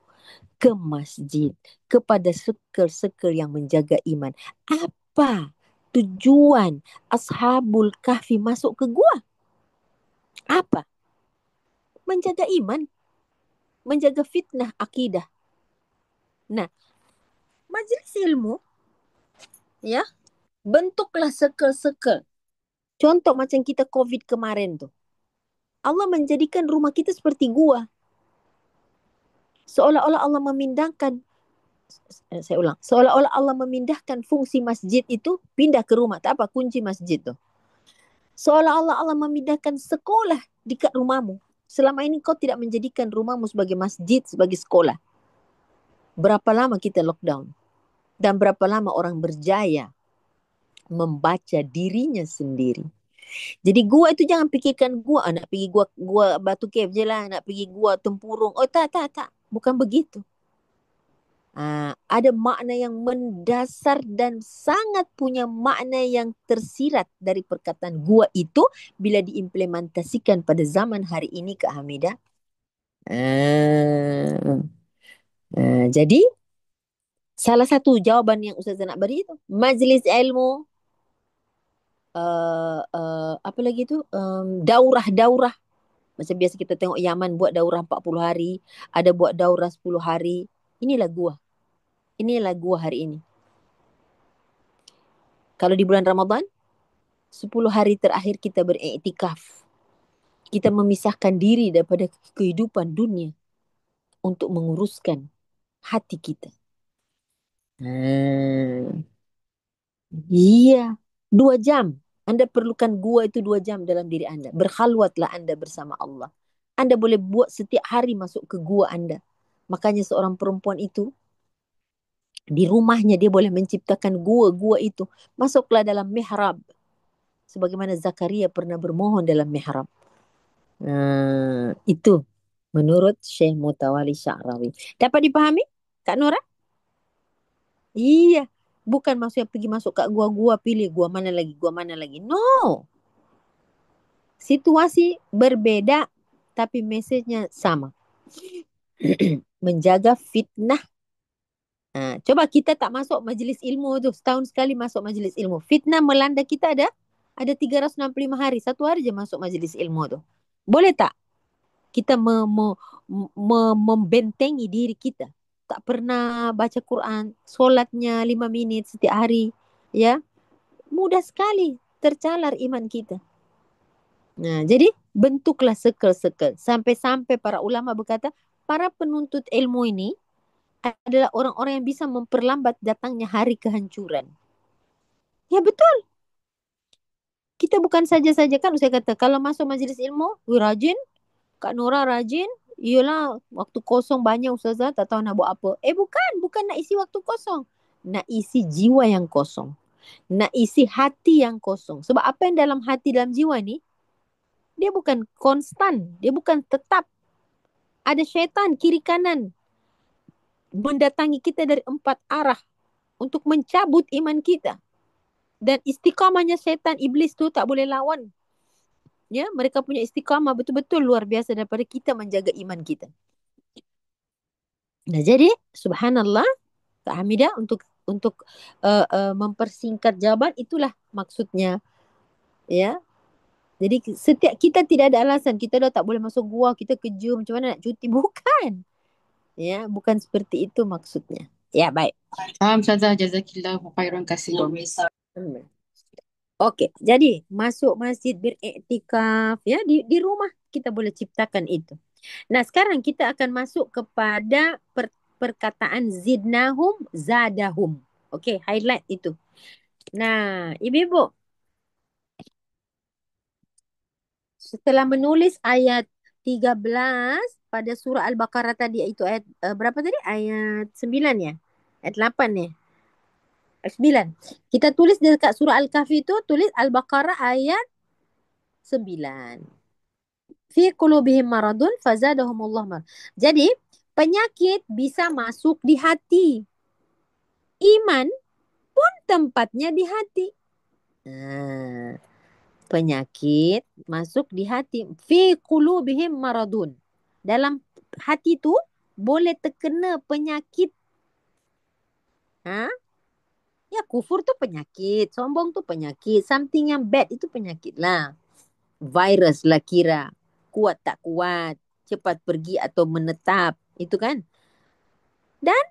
ke masjid, kepada circle-circle yang menjaga iman. Apa tujuan Ashabul Kahfi masuk ke gua? Apa? Menjaga iman, menjaga fitnah akidah. Nah, majlis ilmu, ya, bentuklah circle-circle. Contoh macam kita COVID kemarin tuh. Allah menjadikan rumah kita seperti gua. Seolah-olah Allah memindahkan, saya ulang, seolah-olah Allah memindahkan fungsi masjid itu pindah ke rumah. Tak apa, kunci masjid tuh. Seolah-olah Allah memindahkan sekolah dekat rumahmu. Selama ini kau tidak menjadikan rumahmu sebagai masjid, sebagai sekolah. Berapa lama kita lockdown? Dan berapa lama orang berjaya membaca dirinya sendiri. Jadi gua itu jangan pikirkan gua nak pergi gua Batu Cave je lah, nak pergi gua Tempurung. Oh tak. Bukan begitu. Ada makna yang mendasar dan sangat punya makna yang tersirat dari perkataan gua itu bila diimplementasikan pada zaman hari ini, Kak Hamidah. Jadi salah satu jawaban yang Ustazah nak beri itu majlis ilmu, apa lagi tu, daurah. Macam biasa kita tengok Yaman buat daurah 40 hari, ada buat daurah 10 hari. Inilah gua hari ini. Kalau di bulan Ramadan, 10 hari terakhir kita beriktikaf. Kita memisahkan diri daripada kehidupan dunia untuk menguruskan hati kita. Iya, 2 jam. Anda perlukan gua itu 2 jam dalam diri Anda. Berkhalwatlah Anda bersama Allah. Anda boleh buat setiap hari masuk ke gua Anda. Makanya seorang perempuan itu, di rumahnya dia boleh menciptakan gua-gua itu. Masuklah dalam mihrab. Sebagaimana Zakaria pernah bermohon dalam mihrab. Itu menurut Syekh Mutawali Sya'rawi. Dapat dipahami, Kak Nora? Iya. Bukan maksudnya pergi masuk kat gua-gua, pilih gua mana lagi. No. Situasi berbeda, tapi mesejnya sama. Menjaga fitnah. Coba kita tak masuk majlis ilmu tu. Setahun sekali masuk majlis ilmu. Fitnah melanda kita ada 365 hari. Satu hari je masuk majlis ilmu tu. Boleh tak kita membentengi diri kita? Tak pernah baca Quran, solatnya 5 minit setiap hari, ya, mudah sekali tercalar iman kita. Nah, jadi bentuklah circle-circle. Sampai-sampai para ulama berkata, para penuntut ilmu ini adalah orang-orang yang bisa memperlambat datangnya hari kehancuran. Ya betul. Kita bukan saja-saja kan saya kata, kalau masuk majlis ilmu, rajin, Kak Nora rajin, iyalah waktu kosong banyak Ustazah, tak tahu nak buat apa. Bukan nak isi waktu kosong. Nak isi jiwa yang kosong. Nak isi hati yang kosong. Sebab apa yang dalam hati, dalam jiwa ni, dia bukan konstan. Dia bukan tetap. Ada syaitan kiri kanan mendatangi kita dari 4 arah untuk mencabut iman kita. Dan istiqamahnya syaitan iblis tu tak boleh lawan. Ya, mereka punya istiqamah betul-betul luar biasa daripada kita menjaga iman kita. Nah, jadi subhanallah, Kak Hamidah, untuk mempersingkat jawaban, itulah maksudnya. Ya. Jadi setiap kita tidak ada alasan kita dah tak boleh masuk gua, kita kerja macam mana nak cuti, bukan. Ya, bukan seperti itu maksudnya. Ya, baik. Ustazah, jazakillahu khairan katsiran. Okey, jadi masuk masjid beriktikaf, ya, di rumah kita boleh ciptakan itu. Nah, sekarang kita akan masuk kepada perkataan zidnahum zadahum. Okey, highlight itu. Nah, ibu-ibu, setelah menulis ayat 13 pada surah Al-Baqarah tadi, itu ayat berapa tadi? Ayat 9 ya? Ayat 8 ni. 9. Kita tulis dekat surah Al-Kahfi tu, tulis Al-Baqarah ayat 9. Fi qulubihim maradun fazadahumullah marad. Jadi, penyakit bisa masuk di hati. Iman pun tempatnya di hati. Penyakit masuk di hati. Fi qulubihim maradun. Dalam hati tu boleh terkena penyakit. Ya, kufur tu penyakit, sombong tu penyakit, something yang bad itu penyakit lah. Virus lah kira, kuat tak kuat, cepat pergi atau menetap, itu kan. Dan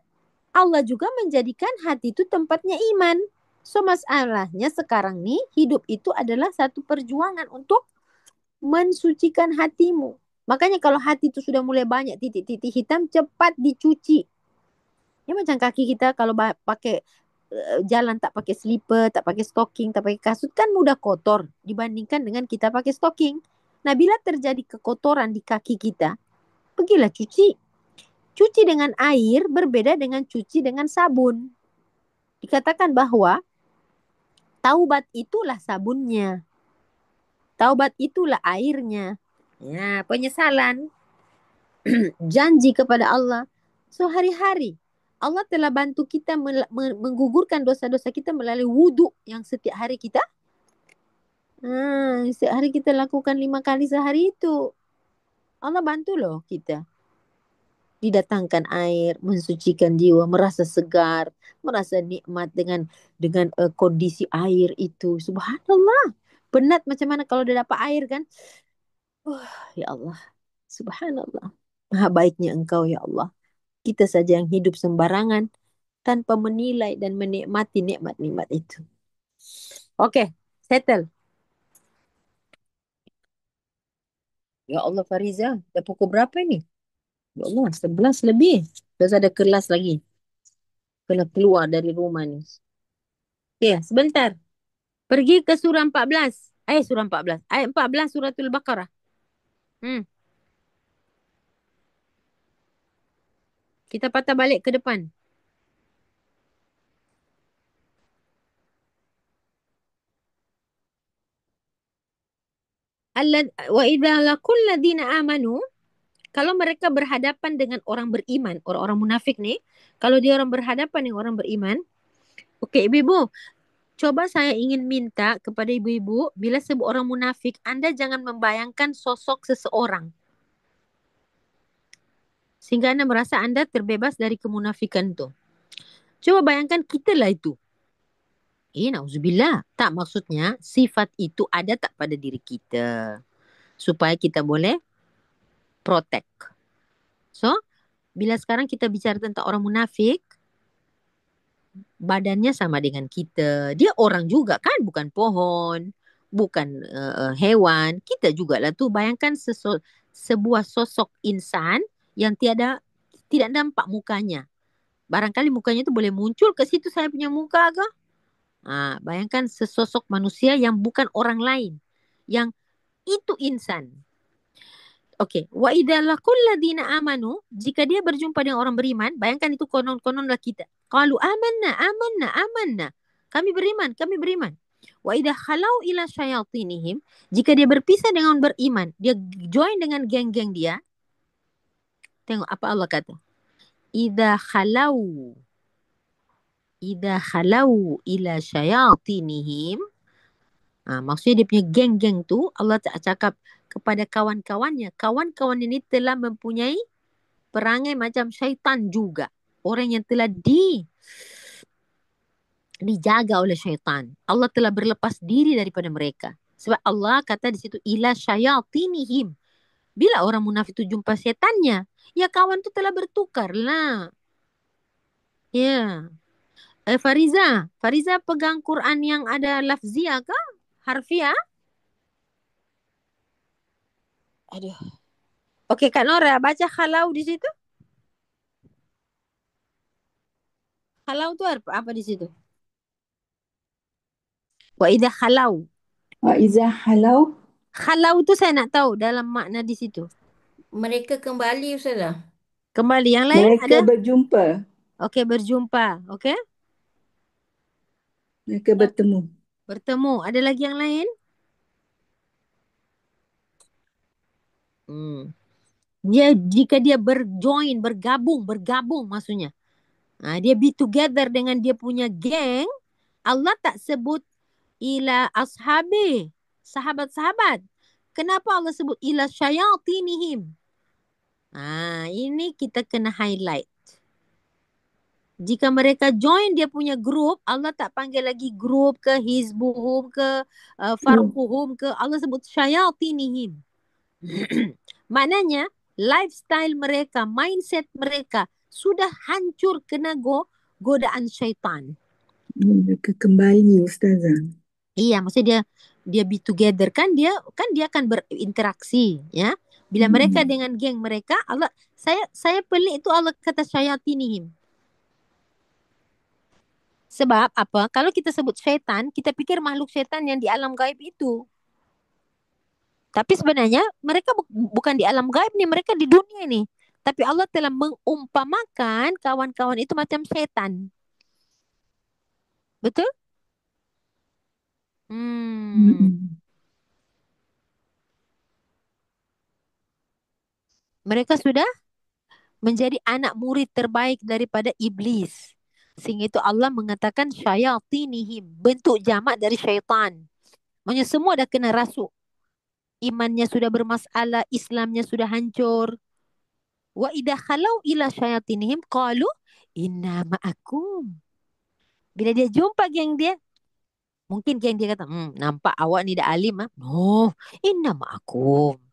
Allah juga menjadikan hati itu tempatnya iman. So masalahnya sekarang ni hidup itu adalah satu perjuangan untuk mensucikan hatimu. Makanya kalau hati itu sudah mulai banyak titik-titik hitam, cepat dicuci. Ya macam kaki kita kalau pakai jalan tak pakai slipper, tak pakai stocking, tak pakai kasut kan mudah kotor dibandingkan dengan kita pakai stocking. Nah, bila terjadi kekotoran di kaki kita, pergilah cuci. Cuci dengan air berbeda dengan cuci dengan sabun. Dikatakan bahwa taubat itulah sabunnya. Taubat itulah airnya. Ya, penyesalan. Janji kepada Allah. So hari-hari Allah telah bantu kita menggugurkan dosa-dosa kita melalui wuduk yang setiap hari kita. Setiap hari kita lakukan 5 kali sehari itu. Allah bantu loh kita. Didatangkan air, mensucikan jiwa, merasa segar, merasa nikmat dengan kondisi air itu. Subhanallah. Penat macam mana kalau dah dapat air kan? Ya Allah. Subhanallah. Maha baiknya Engkau ya Allah. Kita saja yang hidup sembarangan tanpa menilai dan menikmati nikmat-nikmat itu. Okey, settle. Ya Allah Fariza, dah pukul berapa ni? Ya Allah, 11 lebih. Terus ada kelas lagi. Kena keluar dari rumah ni. Okey, sebentar. Pergi ke surah 14. Surah 14. Ayat 14 suratul Baqarah. Kita patah balik ke depan. Wa idza laqul ladina amanu, kalau mereka berhadapan dengan orang beriman, orang-orang munafik ni, kalau dia orang berhadapan dengan orang beriman, okey ibu-ibu, coba saya ingin minta kepada ibu-ibu, bila sebut orang munafik, anda jangan membayangkan sosok seseorang. Sehingga anda merasa anda terbebas dari kemunafikan tu. Coba bayangkan kita lah itu. Na'udzubillah. Tak, maksudnya sifat itu ada tak pada diri kita. Supaya kita boleh protect. So, bila sekarang kita bicara tentang orang munafik, badannya sama dengan kita. Dia orang juga kan, bukan pohon, bukan hewan. Kita jugalah tu. Bayangkan sebuah sosok insan yang tidak nampak mukanya. Barangkali mukanya tu boleh muncul ke situ saya punya muka ke? Bayangkan sesosok manusia yang bukan orang lain. Yang itu insan. Okey, wa idza laqul ladina amanu, jika dia berjumpa dengan orang beriman, bayangkan itu konon-kononlah kita. Qalu amanna. Kami beriman. Wa idza khalau ila syayatinihim, jika dia berpisah dengan orang beriman, dia join dengan geng-geng dia. Tengok apa Allah kata. Idza khalau ila syayatinihim, maksudnya dia punya geng-geng tu, Allah tak cakap kepada kawan-kawannya. Kawan-kawan ini telah mempunyai perangai macam syaitan juga. Orang yang telah dijaga oleh syaitan. Allah telah berlepas diri daripada mereka. Sebab Allah kata di situ, ila syayatinihim. Bila orang munafik itu jumpa setannya, ya kawan tu telah bertukar lah. Ya. Fariza pegang Quran yang ada lafziah ke? Harfiah? Aduh. Okey, Kak Nora, baca khalau di situ. Khalau tu apa di situ? Wa idza khalau. Wa iza halau. Khalau tu saya nak tahu dalam makna di situ. Mereka kembali Ustazah. Kembali yang lain Mereka ada? berjumpa. Okey, berjumpa. Okey? Mereka bertemu. Bertemu. Ada lagi yang lain? Jika dia bergabung maksudnya. Dia be together dengan dia punya geng, Allah tak sebut ila ashabi, sahabat-sahabat. Kenapa Allah sebut ila syayatinihim? Ini kita kena highlight. Jika mereka join dia punya grup, Allah tak panggil lagi grup ke hizbuhum ke farquhum ke, Allah sebut syayatinihim. Maknanya lifestyle mereka, mindset mereka sudah hancur kena godaan syaitan. Mereka kembali Ustazah. Iya, maksudnya dia be together kan dia akan berinteraksi ya. Bila mereka dengan geng mereka, Allah saya pelik itu Allah kata syayatinihim. Sebab apa? Kalau kita sebut syaitan, kita fikir makhluk syaitan yang di alam gaib itu. Tapi sebenarnya mereka bukan di alam gaib nih, mereka di dunia ni. Tapi Allah telah mengumpamakan kawan-kawan itu macam syaitan. Betul? Mereka sudah menjadi anak murid terbaik daripada iblis. Sehingga itu Allah mengatakan syayatinihim, bentuk jamak dari syaitan. Maksudnya semua dah kena rasuk. Imannya sudah bermasalah, Islamnya sudah hancur. Wa idha khalau ila syayatinihim qalu inna ma'akum. Bila dia jumpa geng dia, mungkin geng dia kata, nampak awak ni dah alim ah. No, inna ma'akum.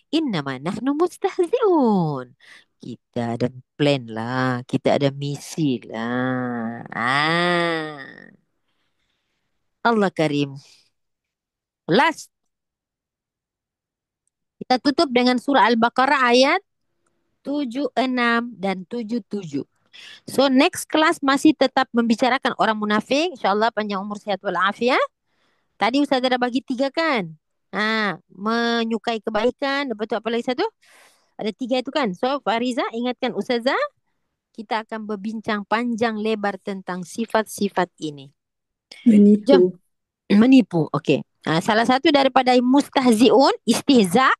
Innama nahnu mustahzi'un. Kita ada plan lah. Kita ada misi lah. Allah Karim. Last. Kita tutup dengan surah Al-Baqarah ayat 76 dan 77. So next class masih tetap membicarakan orang munafik. InsyaAllah panjang umur sihat walafiat. Tadi Ustazah dah bagi 3 kan? Menyukai kebaikan. Lepas tu apa lagi satu? Ada 3 itu kan? So Fariza ingatkan Ustazah. Kita akan berbincang panjang lebar tentang sifat-sifat ini. Menipu. Menipu. Okey. Salah satu daripada mustahzi'un, istihza.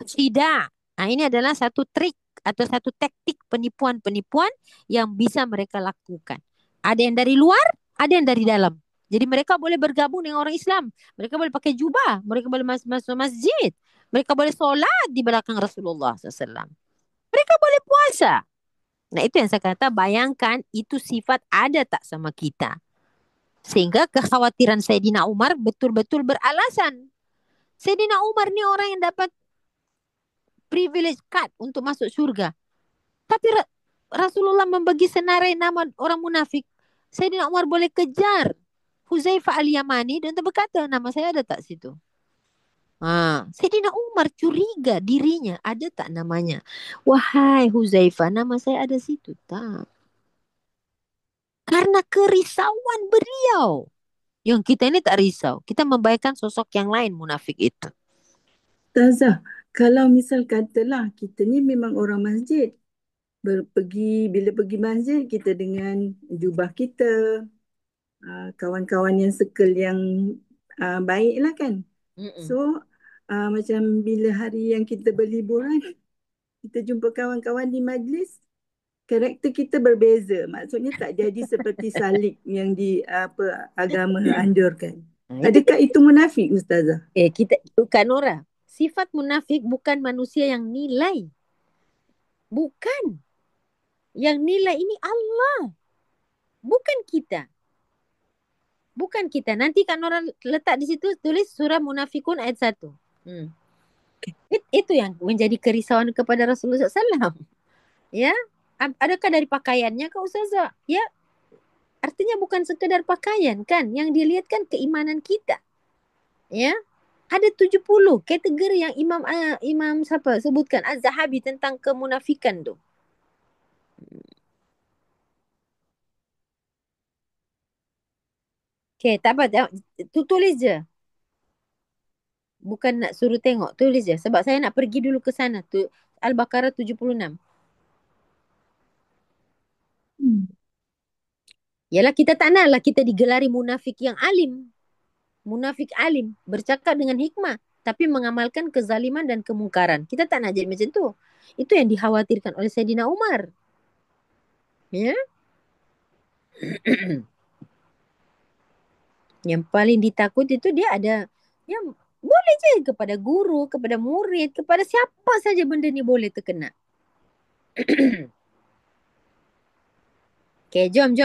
Tidak. Ini adalah satu trik atau satu taktik penipuan-penipuan yang bisa mereka lakukan. Ada yang dari luar, ada yang dari dalam. Jadi mereka boleh bergabung dengan orang Islam. Mereka boleh pakai jubah. Mereka boleh masuk masjid. Mereka boleh solat di belakang Rasulullah SAW. Mereka boleh puasa. Nah itu yang saya kata, bayangkan itu sifat ada tak sama kita. Sehingga kekhawatiran Sayyidina Umar betul-betul beralasan. Sayyidina Umar ni orang yang dapat privilege card untuk masuk syurga. Tapi Rasulullah membagi senarai nama orang munafik. Sayyidina Umar boleh kejar Huzaifah al-Yamani dan berkata, nama saya ada tak situ? Sayyidina Umar curiga dirinya ada tak namanya. Wahai Huzaifah, nama saya ada situ tak? Karena kerisauan beliau. Yang kita ini tak risau. Kita membayangkan sosok yang lain munafik itu. Ustazah, kalau misal katalah kita ni memang orang masjid. Bila pergi masjid kita dengan jubah kita, kawan-kawan yang circle yang baik lah kan. So macam bila hari yang kita berliburan, kita jumpa kawan-kawan di majlis, karakter kita berbeza. Maksudnya tak jadi seperti salik yang di agama anjurkan. Adakah itu munafik Ustazah? Kita Kak Nora, sifat munafik bukan manusia yang nilai. Bukan. Yang nilai ini Allah. Bukan kita. Bukan kita. Nanti Kak Nora letak di situ tulis surah Munafikun ayat 1. Itu yang menjadi kerisauan kepada Rasulullah SAW. Ya. Adakah dari pakaiannya Kak Ustazah? Ya. Artinya bukan sekedar pakaian kan. Yang dilihat kan keimanan kita. Ya. Ada 70 kategori yang Imam siapa sebutkan Az-Zahabi tentang kemunafikan tu. Okay, tak apa. Tulis je. Bukan nak suruh tengok. Tulis je. Sebab saya nak pergi dulu ke sana. Al-Baqarah 76. Yalah kita tak naklah kita digelari munafik yang alim. Munafik alim. Bercakap dengan hikmah. Tapi mengamalkan kezaliman dan kemungkaran. Kita tak nak jadi macam tu. Itu yang dikhawatirkan oleh Saidina Umar. Ya. Yang paling ditakut itu dia ada yang boleh je kepada guru, kepada murid, kepada siapa saja benda ni boleh terkena. Okay, jom.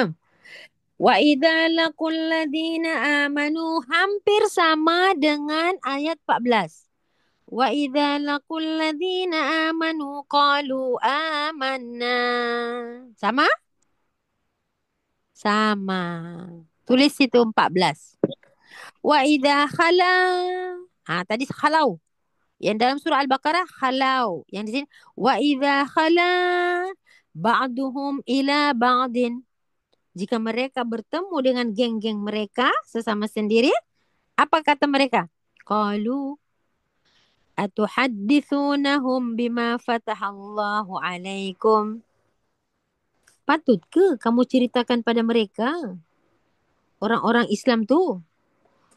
Wa idza laqul ladina amanu hampir sama dengan ayat 14. Wa idza laqul ladina amanu qalu amanna. Sama? Sama. Tulis situ 14. Wa idza khala. Tadi khalau. Yang dalam surah Al-Baqarah khalau. Yang di sini wa idza khala ba'duhum ila ba'din. Jika mereka bertemu dengan geng-geng mereka sesama sendiri, apa kata mereka? Qalu atuhaddithunahum bima fatahallahu alaikum. Patut ke kamu ceritakan pada mereka, orang-orang Islam tu,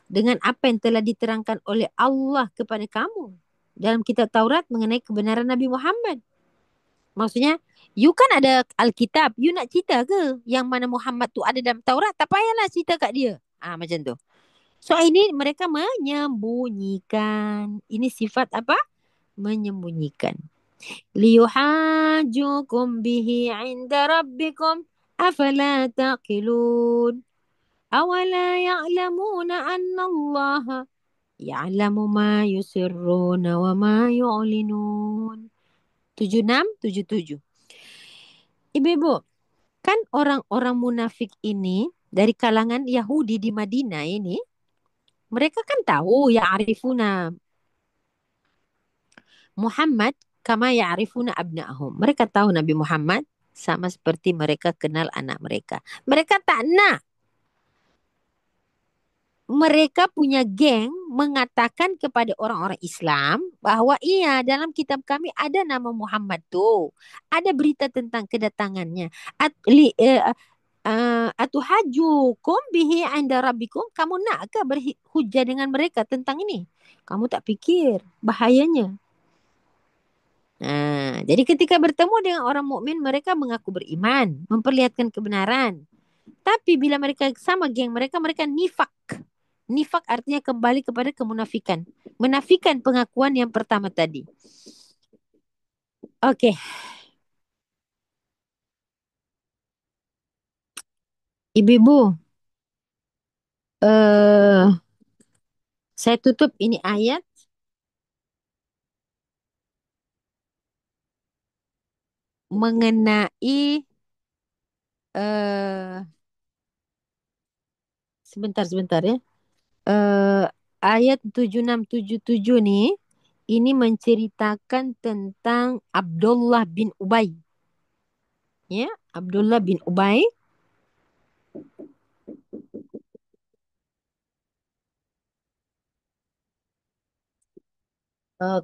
dengan apa yang telah diterangkan oleh Allah kepada kamu dalam kitab Taurat mengenai kebenaran Nabi Muhammad? Maksudnya, you kan ada Alkitab, you nak cerita ke yang mana Muhammad tu ada dalam Taurat? Tak payahlah cerita kat dia. Macam tu. So ini mereka menyembunyikan. Ini sifat apa? Menyembunyikan. Liyuhajukum bihi inda rabbikum afala taqilun. Awala ya'lamuna anna Allah ya'lamu ma yusirruna wa ma yu'linun. 76, 77. Ibu-ibu, kan orang-orang munafik ini dari kalangan Yahudi di Madinah ini, mereka kan tahu ya'rifuna Muhammad kama ya'rifuna abna'ahum. Mereka tahu Nabi Muhammad sama seperti mereka kenal anak mereka. Mereka tak nak mereka punya geng mengatakan kepada orang-orang Islam bahawa iya dalam kitab kami ada nama Muhammad tu. Ada berita tentang kedatangannya. Atuhajukum bihi inda rabbikum. Kamu nak ke berhujah dengan mereka tentang ini? Kamu tak fikir bahayanya. Jadi ketika bertemu dengan orang mukmin, mereka mengaku beriman, memperlihatkan kebenaran. Tapi bila mereka sama geng mereka, mereka nifak. Nifak artinya kembali kepada kemunafikan. Menafikan pengakuan yang pertama tadi. Okey. Ibu-ibu. Saya tutup ini ayat. Mengenai sebentar ya. Ayat 7677 ni, ini menceritakan tentang Abdullah bin Ubay. Ya, Abdullah bin Ubay.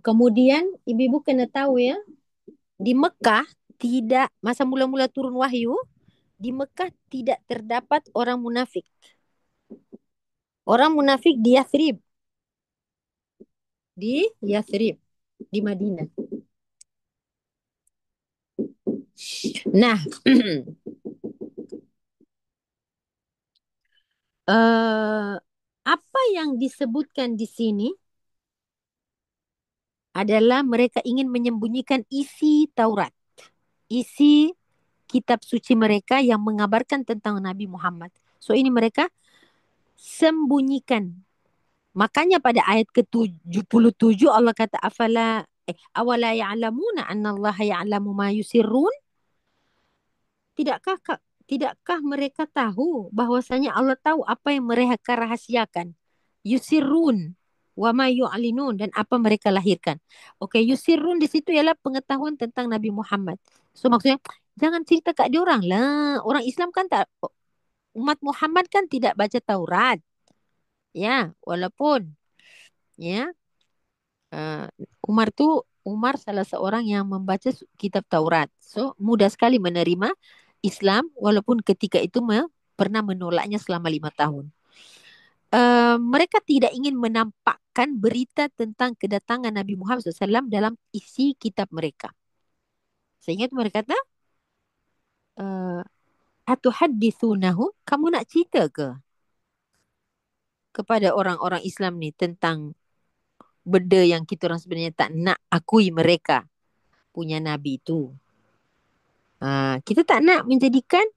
Kemudian ibu-ibu kena tahu ya, di Mekah tidak, masa mula-mula turun wahyu, di Mekah tidak terdapat orang munafik. Orang munafik di Yathrib. Di Yathrib, di Madinah. Nah, apa yang disebutkan di sini adalah mereka ingin menyembunyikan isi Taurat. Isi kitab suci mereka yang mengabarkan tentang Nabi Muhammad. So ini mereka sembunyikan. Makanya pada ayat ke-77 Allah kata awala ya'lamuna anna Allah ya'lamu ma yusirrun. Tidakkah mereka tahu bahwasanya Allah tahu apa yang mereka rahasiakan? Yusirrun wa ma yu'linun, dan apa mereka lahirkan. Okey, yusirrun di situ ialah pengetahuan tentang Nabi Muhammad. So maksudnya jangan cerita kat dia orang lah. Orang Islam kan tak, umat Muhammad kan tidak baca Taurat. Ya, walaupun ya Umar salah seorang yang membaca kitab Taurat. So mudah sekali menerima Islam walaupun ketika itu pernah menolaknya selama 5 tahun. Mereka tidak ingin menampakkan berita tentang kedatangan Nabi Muhammad SAW dalam isi kitab mereka. Sehingga mereka kata, atuhaddithunahu, kamu nak cerita ke kepada orang-orang Islam ni tentang benda yang kita orang sebenarnya tak nak akui mereka punya Nabi itu. Kita tak nak menjadikan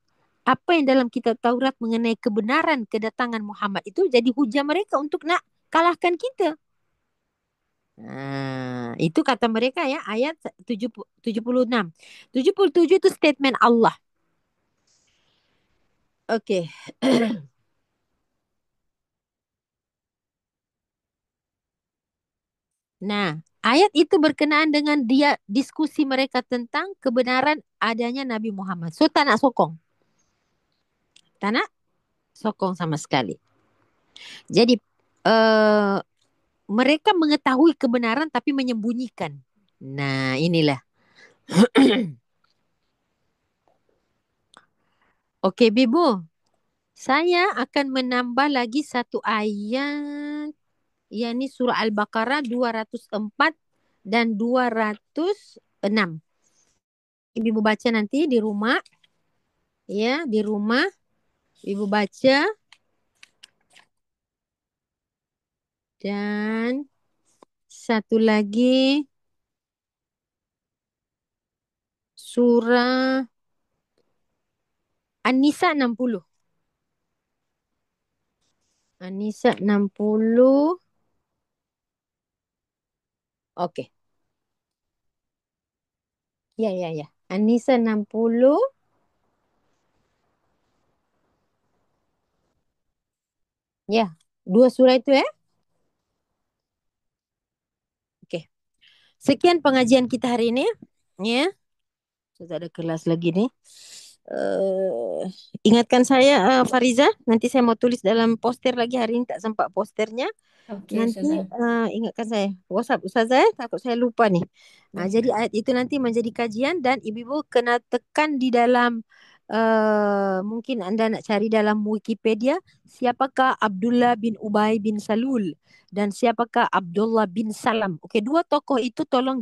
apa yang dalam kitab Taurat mengenai kebenaran kedatangan Muhammad itu jadi hujah mereka untuk nak kalahkan kita. Itu kata mereka ya, ayat 76. 77 itu statement Allah. Okey. Nah, ayat itu berkenaan dengan dia diskusi mereka tentang kebenaran adanya Nabi Muhammad. So tak nak sokong. Tak nak sokong sama sekali. Jadi mereka mengetahui kebenaran tapi menyembunyikan. Nah, inilah. Okey, Bibu. Saya akan menambah lagi satu ayat. Yang ni surah Al-Baqarah 204 dan 206. Ibu baca nanti di rumah. Ya, di rumah. Ibu baca. Dan satu lagi surah An-Nisa 60. An-Nisa 60. Okey. Ya. An-Nisa 60. Ya, dua surah itu ya. Okey. Sekian pengajian kita hari ini. Ya. Sudah ada kelas lagi nih. Ingatkan saya Fariza, nanti saya mau tulis dalam poster lagi, hari ini tak sempat posternya. Okey, Nanti Ustazah. ingatkan saya WhatsApp Ustazah, takut saya lupa nih. Ya. Jadi ayat itu nanti menjadi kajian dan ibu-ibu kena tekan di dalam mungkin anda nak cari dalam Wikipedia siapakah Abdullah bin Ubay bin Salul dan siapakah Abdullah bin Salam. Okey, dua tokoh itu tolong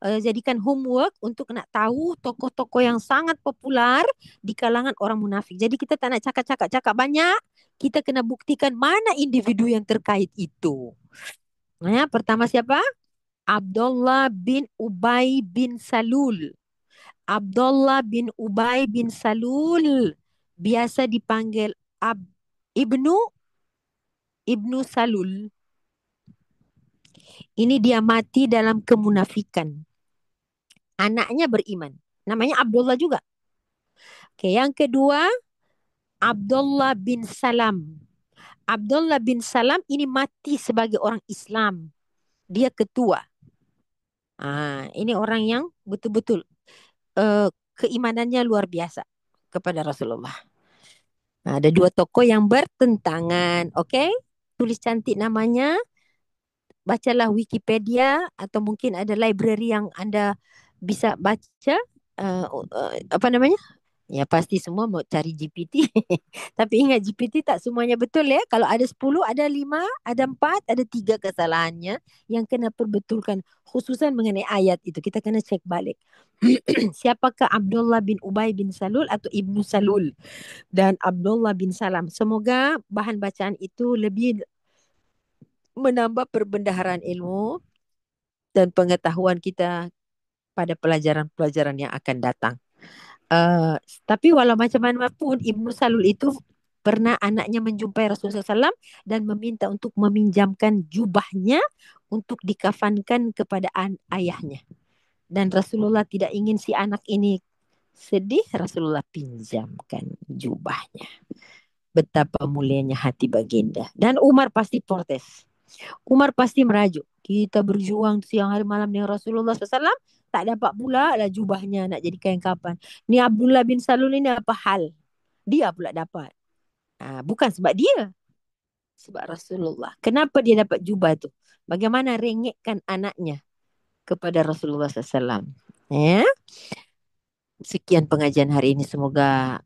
jadikan homework untuk nak tahu tokoh-tokoh yang sangat popular di kalangan orang munafik. Jadi kita tak nak cakap banyak, kita kena buktikan mana individu yang terkait itu. Ya, pertama siapa? Abdullah bin Ubay bin Salul. Abdullah bin Ubay bin Salul biasa dipanggil Ibnu Salul. Ini dia mati dalam kemunafikan. Anaknya beriman. Namanya Abdullah juga. Okey, yang kedua Abdullah bin Salam. Abdullah bin Salam ini mati sebagai orang Islam. Dia ketua. Ini orang yang betul-betul keimanannya luar biasa kepada Rasulullah. Ada dua tokoh yang bertentangan. Okey? Tulis cantik namanya. Bacalah Wikipedia atau mungkin ada library yang anda bisa baca. Apa namanya? Ya pasti semua mau cari GPT. Tapi ingat GPT tak semuanya betul ya. Kalau ada 10, ada 5, ada 4, ada 3 kesalahannya yang kena perbetulkan. Khususan mengenai ayat itu. Kita kena cek balik. Siapakah Abdullah bin Ubay bin Salul atau Ibnu Salul dan Abdullah bin Salam. Semoga bahan bacaan itu lebih menambah perbendaharaan ilmu dan pengetahuan kita pada pelajaran-pelajaran yang akan datang. Tapi walau macam mana pun Ibnu Salul itu pernah anaknya menjumpai Rasulullah SAW dan meminta untuk meminjamkan jubahnya untuk dikafankan kepada ayahnya. Dan Rasulullah tidak ingin si anak ini sedih, Rasulullah pinjamkan jubahnya. Betapa mulianya hati baginda. Dan Umar pasti protes. Umar pasti merajuk. Kita berjuang siang hari malam dengan Rasulullah SAW, tak dapat pula lah jubahnya nak jadi kain kapan. Ni Abdullah bin Salul ini apa hal? Dia pula dapat. Bukan sebab dia. Sebab Rasulullah. Kenapa dia dapat jubah tu? Bagaimana rengekkan anaknya kepada Rasulullah SAW. Ya. Sekian pengajian hari ini. Semoga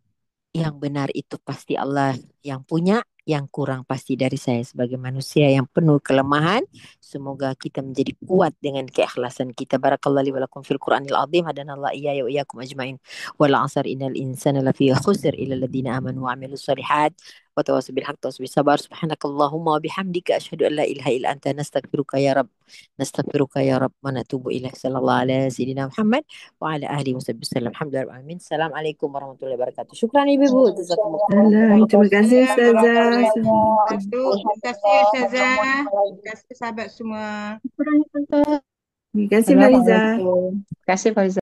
yang benar itu pasti Allah yang punya, yang kurang pasti dari saya sebagai manusia yang penuh kelemahan. Semoga kita menjadi kuat dengan keikhlasan kita. Barakallahu li wa lakum fil Qur'anil azim. Hadanallahu iyya wa iyyakum ajmain. Wal 'asr innal insana lafi khusr illa alladziina amanu wa 'amilus shalihat wa tawassaw bil haqqi wa tawassaw bis sabr. Subhanakallahumma wa bihamdika asyhadu an la ilaha illa anta nastaghfiruka ya rabb. Nastaghfiruka ya rabb wa natubu ilaik. Sallallahu ala sayyidina Muhammad wa ala alihi wasallam. Alhamdulillah alamin. Assalamualaikum warahmatullahi wabarakatuh. Syukran ibu. Jazakumullah. Salam. Terima kasih Waalaikumsalam Ustazah. warahmatullahi Assalamualaikum. wabarakatuh. Terima kasih Ustazah. Terima kasih sahabat semua. Terima kasih Fariza. Assalamualaikum. Terima kasih Faiza.